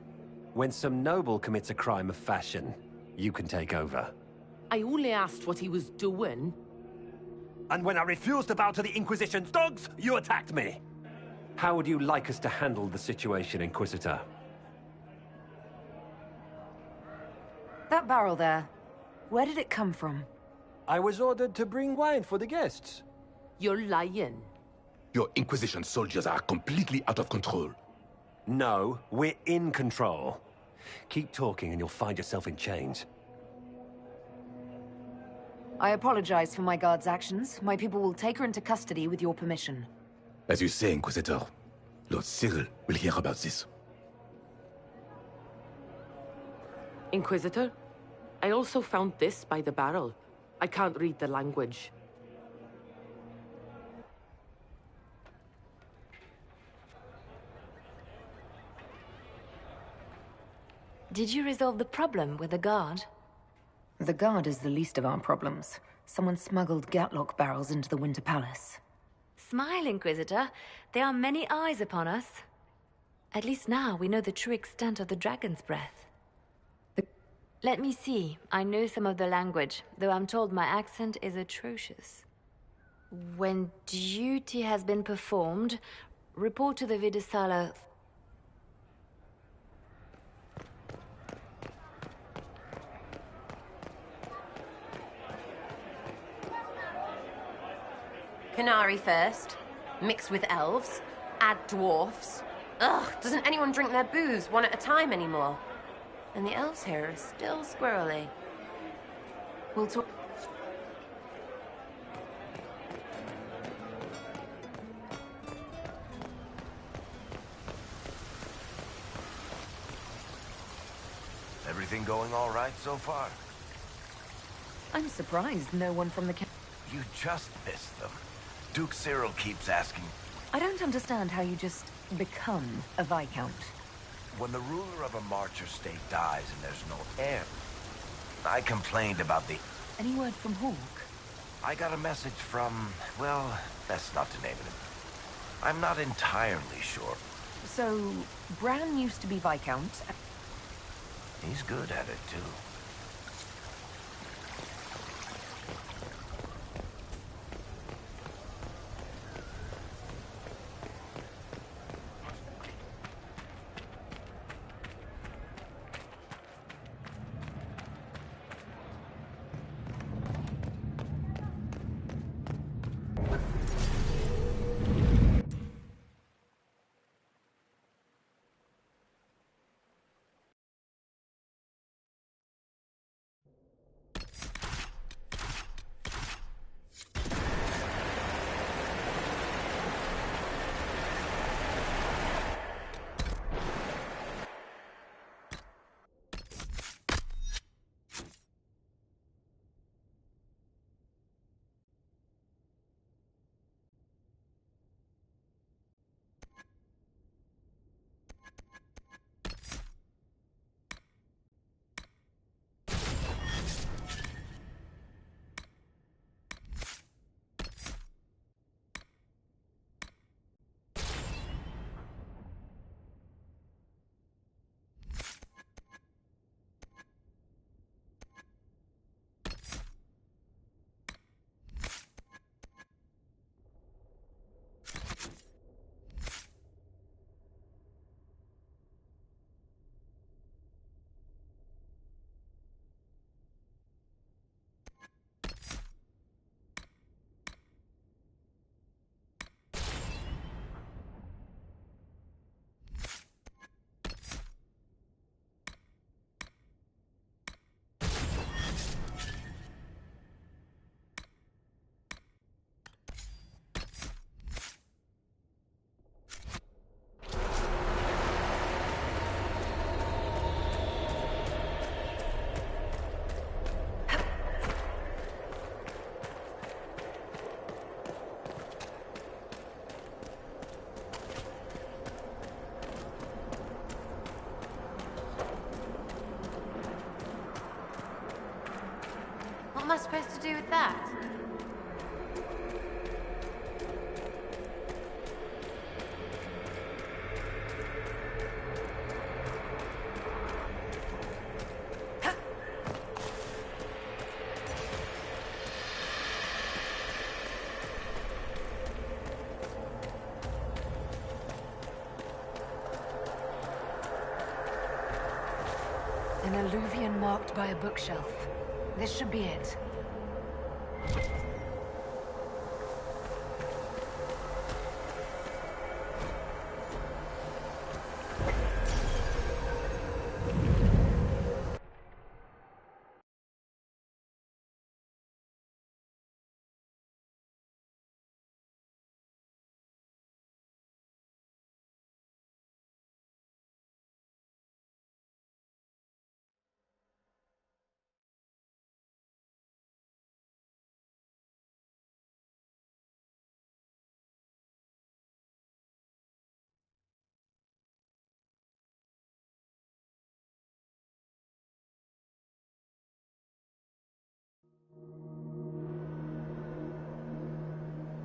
When some noble commits a crime of fashion, you can take over. I only asked what he was doing. And when I refused to bow to the Inquisition's dogs, you attacked me! How would you like us to handle the situation, Inquisitor? That barrel there, where did it come from? I was ordered to bring wine for the guests. You're lying. Your Inquisition soldiers are completely out of control. No, we're in control. Keep talking and you'll find yourself in chains. I apologize for my guard's actions. My people will take her into custody with your permission. As you say, Inquisitor, Lord Cyril will hear about this. Inquisitor, I also found this by the barrel. I can't read the language. Did you resolve the problem with the guard? The guard is the least of our problems. Someone smuggled Gatlock barrels into the Winter Palace. Smile, Inquisitor. There are many eyes upon us. At least now we know the true extent of the Dragon's Breath. Let me see. I know some of the language, though I'm told my accent is atrocious. When duty has been performed, report to the Vidisala. Qunari first, mixed with elves, add dwarfs. Ugh, doesn't anyone drink their booze one at a time anymore? And the elves here are still squirrely. We'll talk. Everything going all right so far? I'm surprised no one from the You just missed them. Duke Cyril keeps asking. I don't understand how you just become a Viscount. When the ruler of a Marcher state dies and there's no heir, I complained about the... Any word from Hawk? I got a message from, well, best not to name it. I'm not entirely sure. So, Bran used to be Viscount. He's good at it, too. that supposed to do with that? An alluvion marked by a bookshelf. This should be it.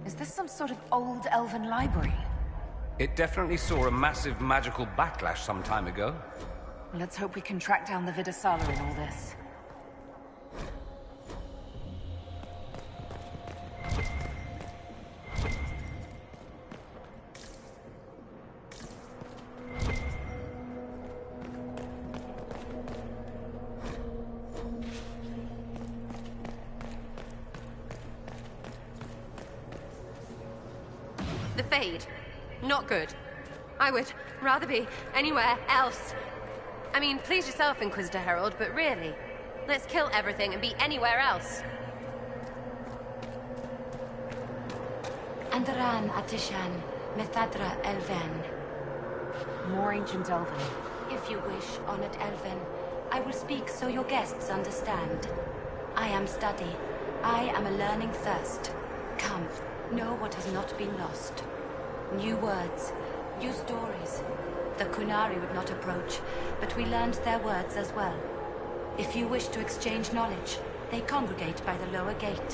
Is this some sort of old elven library? It definitely saw a massive magical backlash some time ago. Let's hope we can track down the Vidasala in all this. The Fade. Not good. I would rather be anywhere else. I mean, please yourself, Inquisitor Herald, but really, let's kill everything and be anywhere else. Andaran Atishan, Methadra Elven. More ancient elven. If you wish, honored Elven, I will speak so your guests understand. I am study. I am a learning thirst. Come, know what has not been lost. New words, new stories. The Kunari would not approach, but we learned their words as well. If you wish to exchange knowledge, they congregate by the lower gate.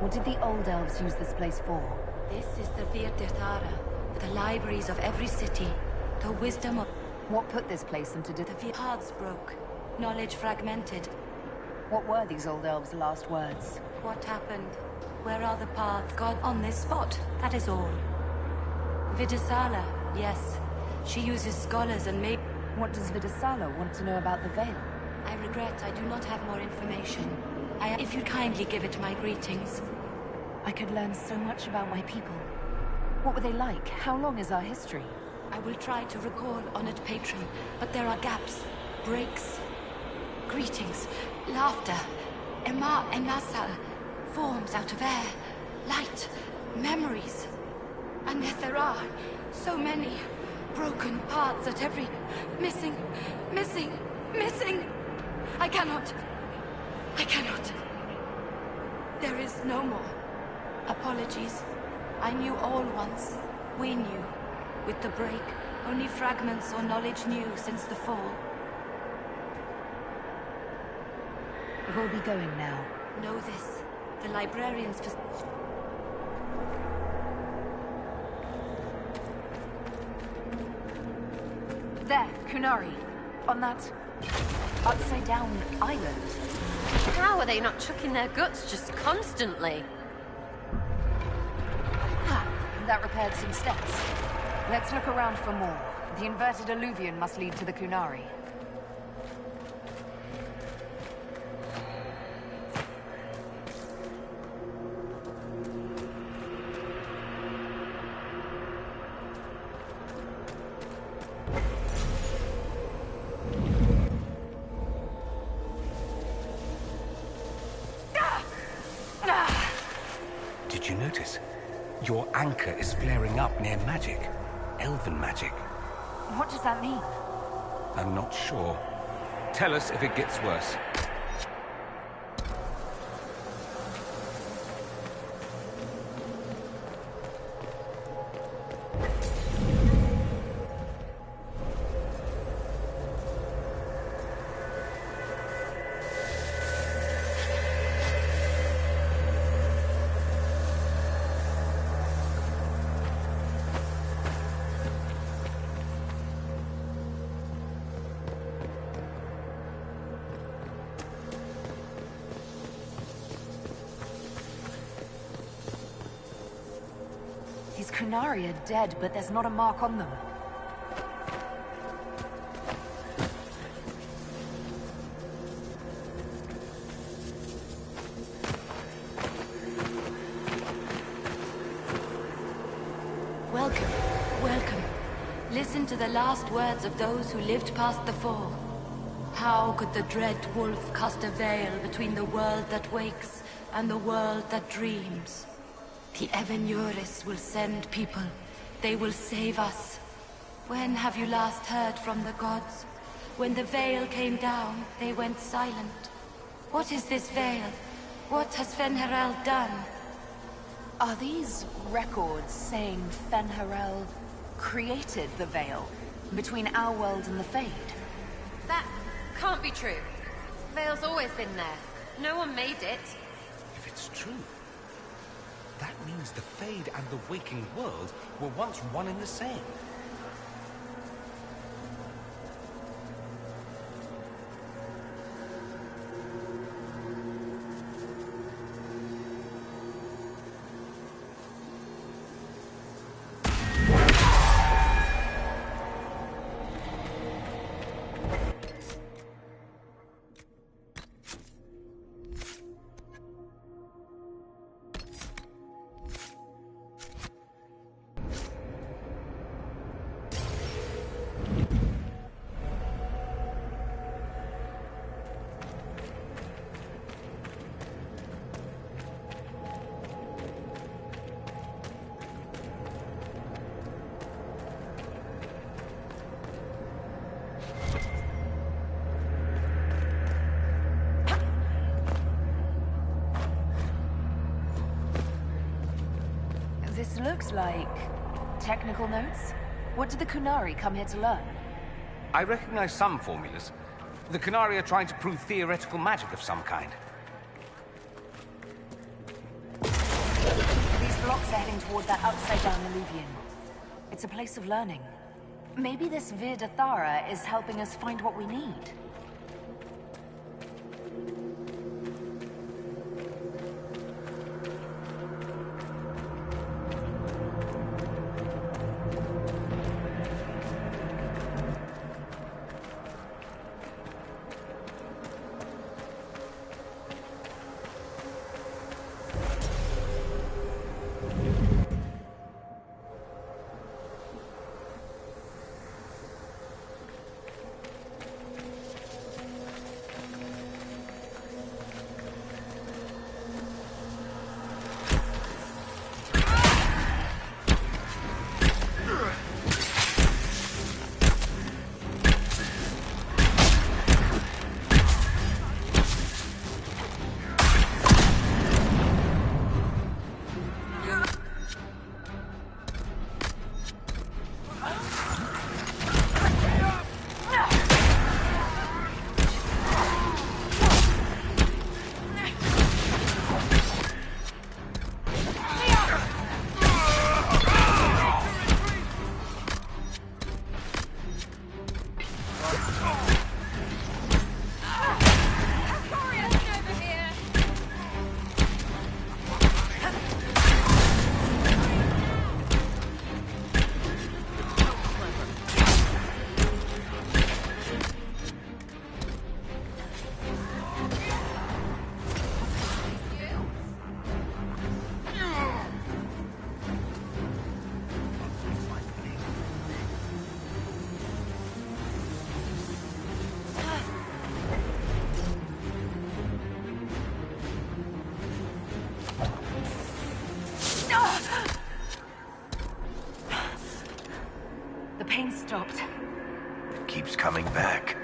What did the old elves use this place for? This is the Virdirthara, the libraries of every city, the wisdom of... What put this place into The paths broke, knowledge fragmented. What were these old elves' last words? What happened? Where are the paths? God on this spot, that is all. Vidasala, yes. She uses scholars and may... What does Vidasala want to know about the Veil? I regret I do not have more information. If you kindly give it my greetings. I could learn so much about my people. What were they like? How long is our history? I will try to recall, honored patron, but there are gaps, breaks. Greetings, laughter, Ema and Nasal, forms out of air, light, memories. And yet there are so many broken parts at every... Missing. I cannot. There is no more. Apologies. I knew all once. We knew. With the break, only fragments or knowledge new since the fall. We'll be going now. Know this. The librarians... There, Kunari. On that upside-down island. How are they not chucking their guts just constantly? That repaired some steps. Let's look around for more. The inverted alluvion must lead to the Kunari. Did you notice? Your anchor is flaring up near magic. Elven magic. What does that mean? I'm not sure. Tell us if it gets worse. These Kunari are dead, but there's not a mark on them. Welcome, welcome. Listen to the last words of those who lived past the fall. How could the dread wolf cast a veil between the world that wakes and the world that dreams? The Evenuris will send people. They will save us. When have you last heard from the gods? When the veil came down, they went silent. What is this veil? What has Fen'Harel done? Are these records saying Fen'Harel created the veil between our world and the Fade? That can't be true. Veil's always been there. No one made it. If it's true, that means the Fade and the waking world were once one and the same. This looks like technical notes. What did the Kunari come here to learn? I recognize some formulas. The Kunari are trying to prove theoretical magic of some kind. These blocks are heading toward that upside-down illuvian. It's a place of learning. Maybe this Vir Dathara is helping us find what we need. The pain stopped. It keeps coming back.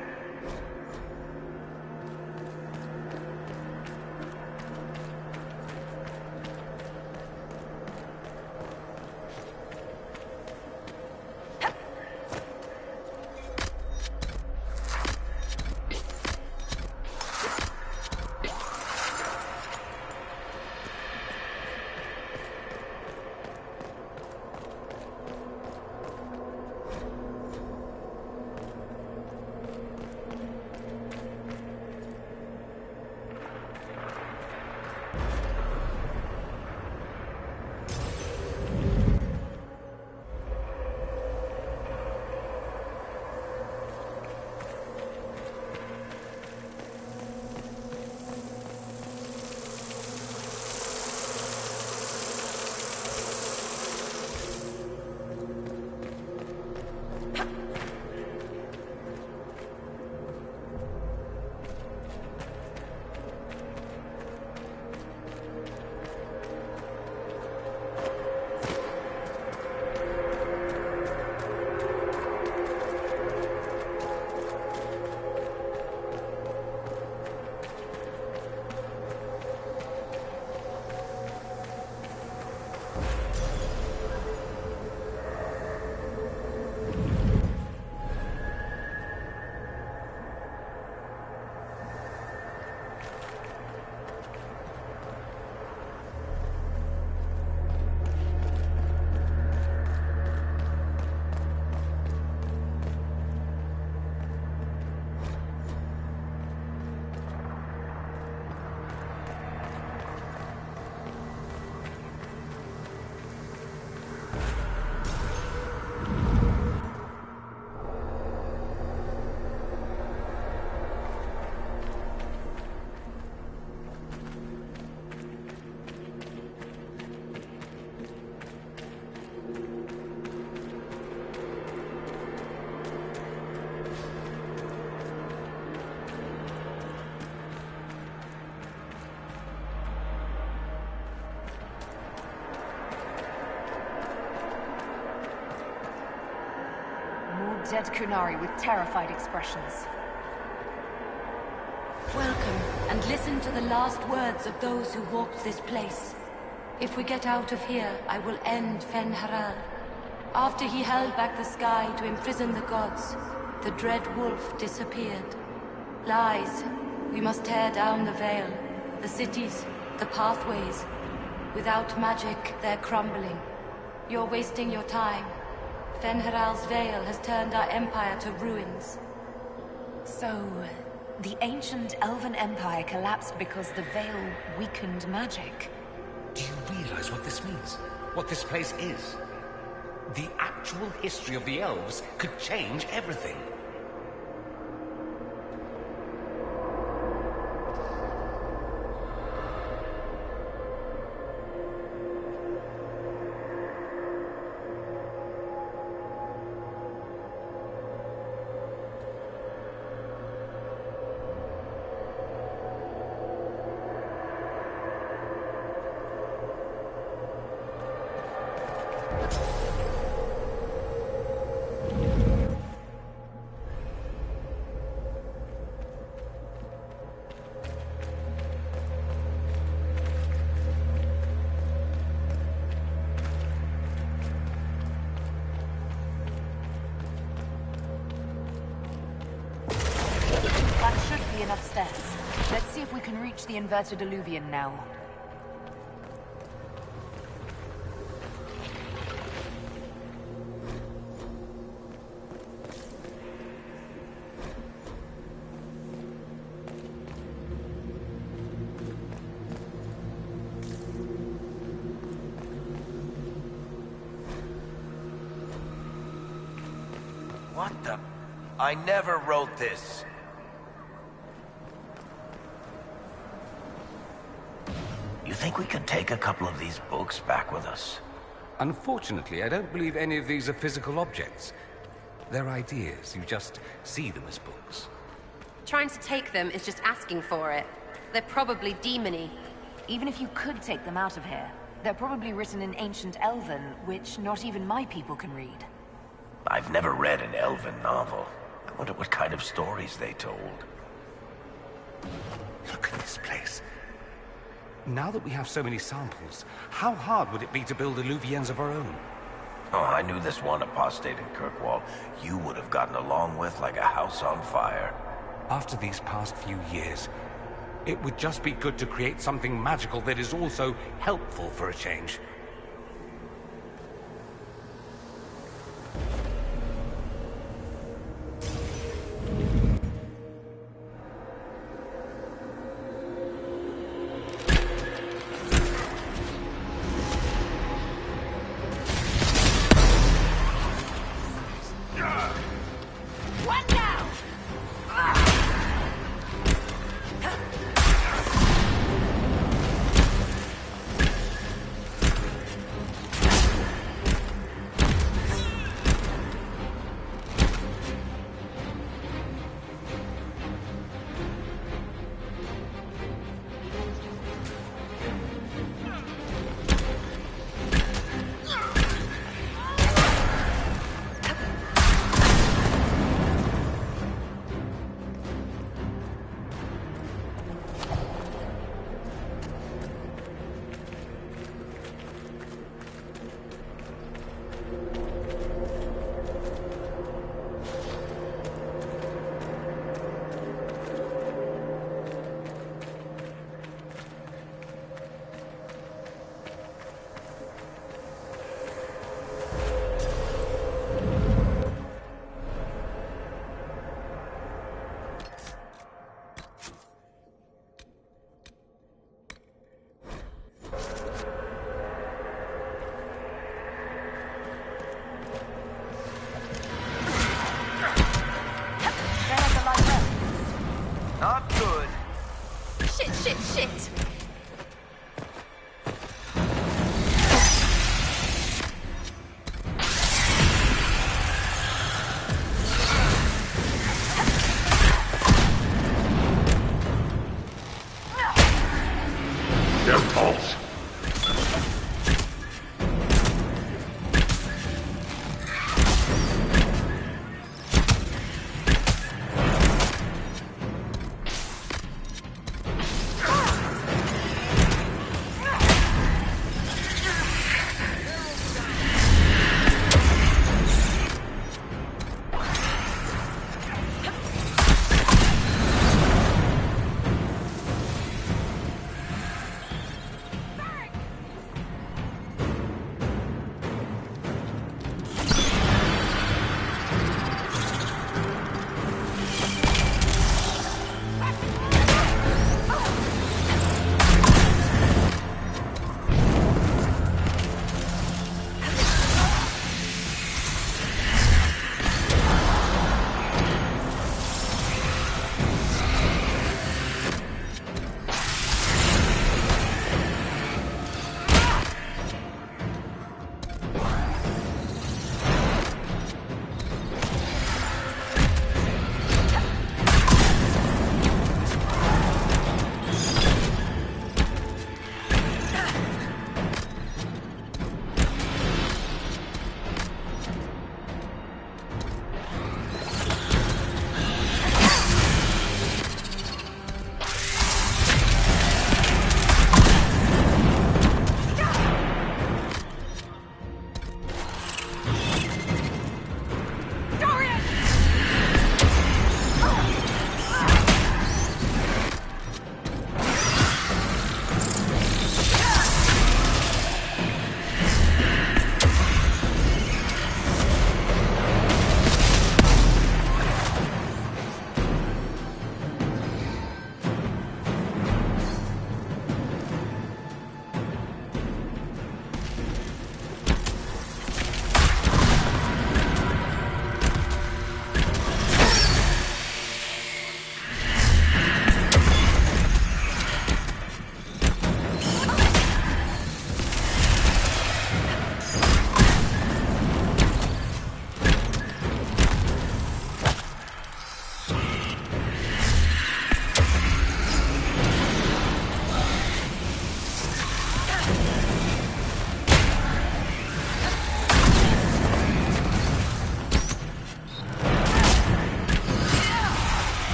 dead Kunari with terrified expressions. Welcome, and listen to the last words of those who walked this place. If we get out of here, I will end Fen Haral. After he held back the sky to imprison the gods, the dread wolf disappeared. Lies. We must tear down the veil, the cities, the pathways. Without magic, they're crumbling. You're wasting your time. Fen Haral's veil has turned our empire to ruins. So, the ancient Elven Empire collapsed because the veil weakened magic. Do you realize what this means? What this place is? The actual history of the elves could change everything. Enough stairs. Let's see if we can reach the inverted alluvion now. What the? I never wrote this. You think we can take a couple of these books back with us? Unfortunately, I don't believe any of these are physical objects. They're ideas. You just see them as books. Trying to take them is just asking for it. They're probably demony. Even if you could take them out of here, they're probably written in ancient Elven, which not even my people can read. I've never read an Elven novel. I wonder what kind of stories they told. Look at this place. Now that we have so many samples, how hard would it be to build alluvions of our own? Oh, I knew this one apostate in Kirkwall you would have gotten along with like a house on fire. After these past few years, it would just be good to create something magical that is also helpful for a change.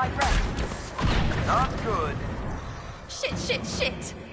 my records. Not good. Shit, shit, shit!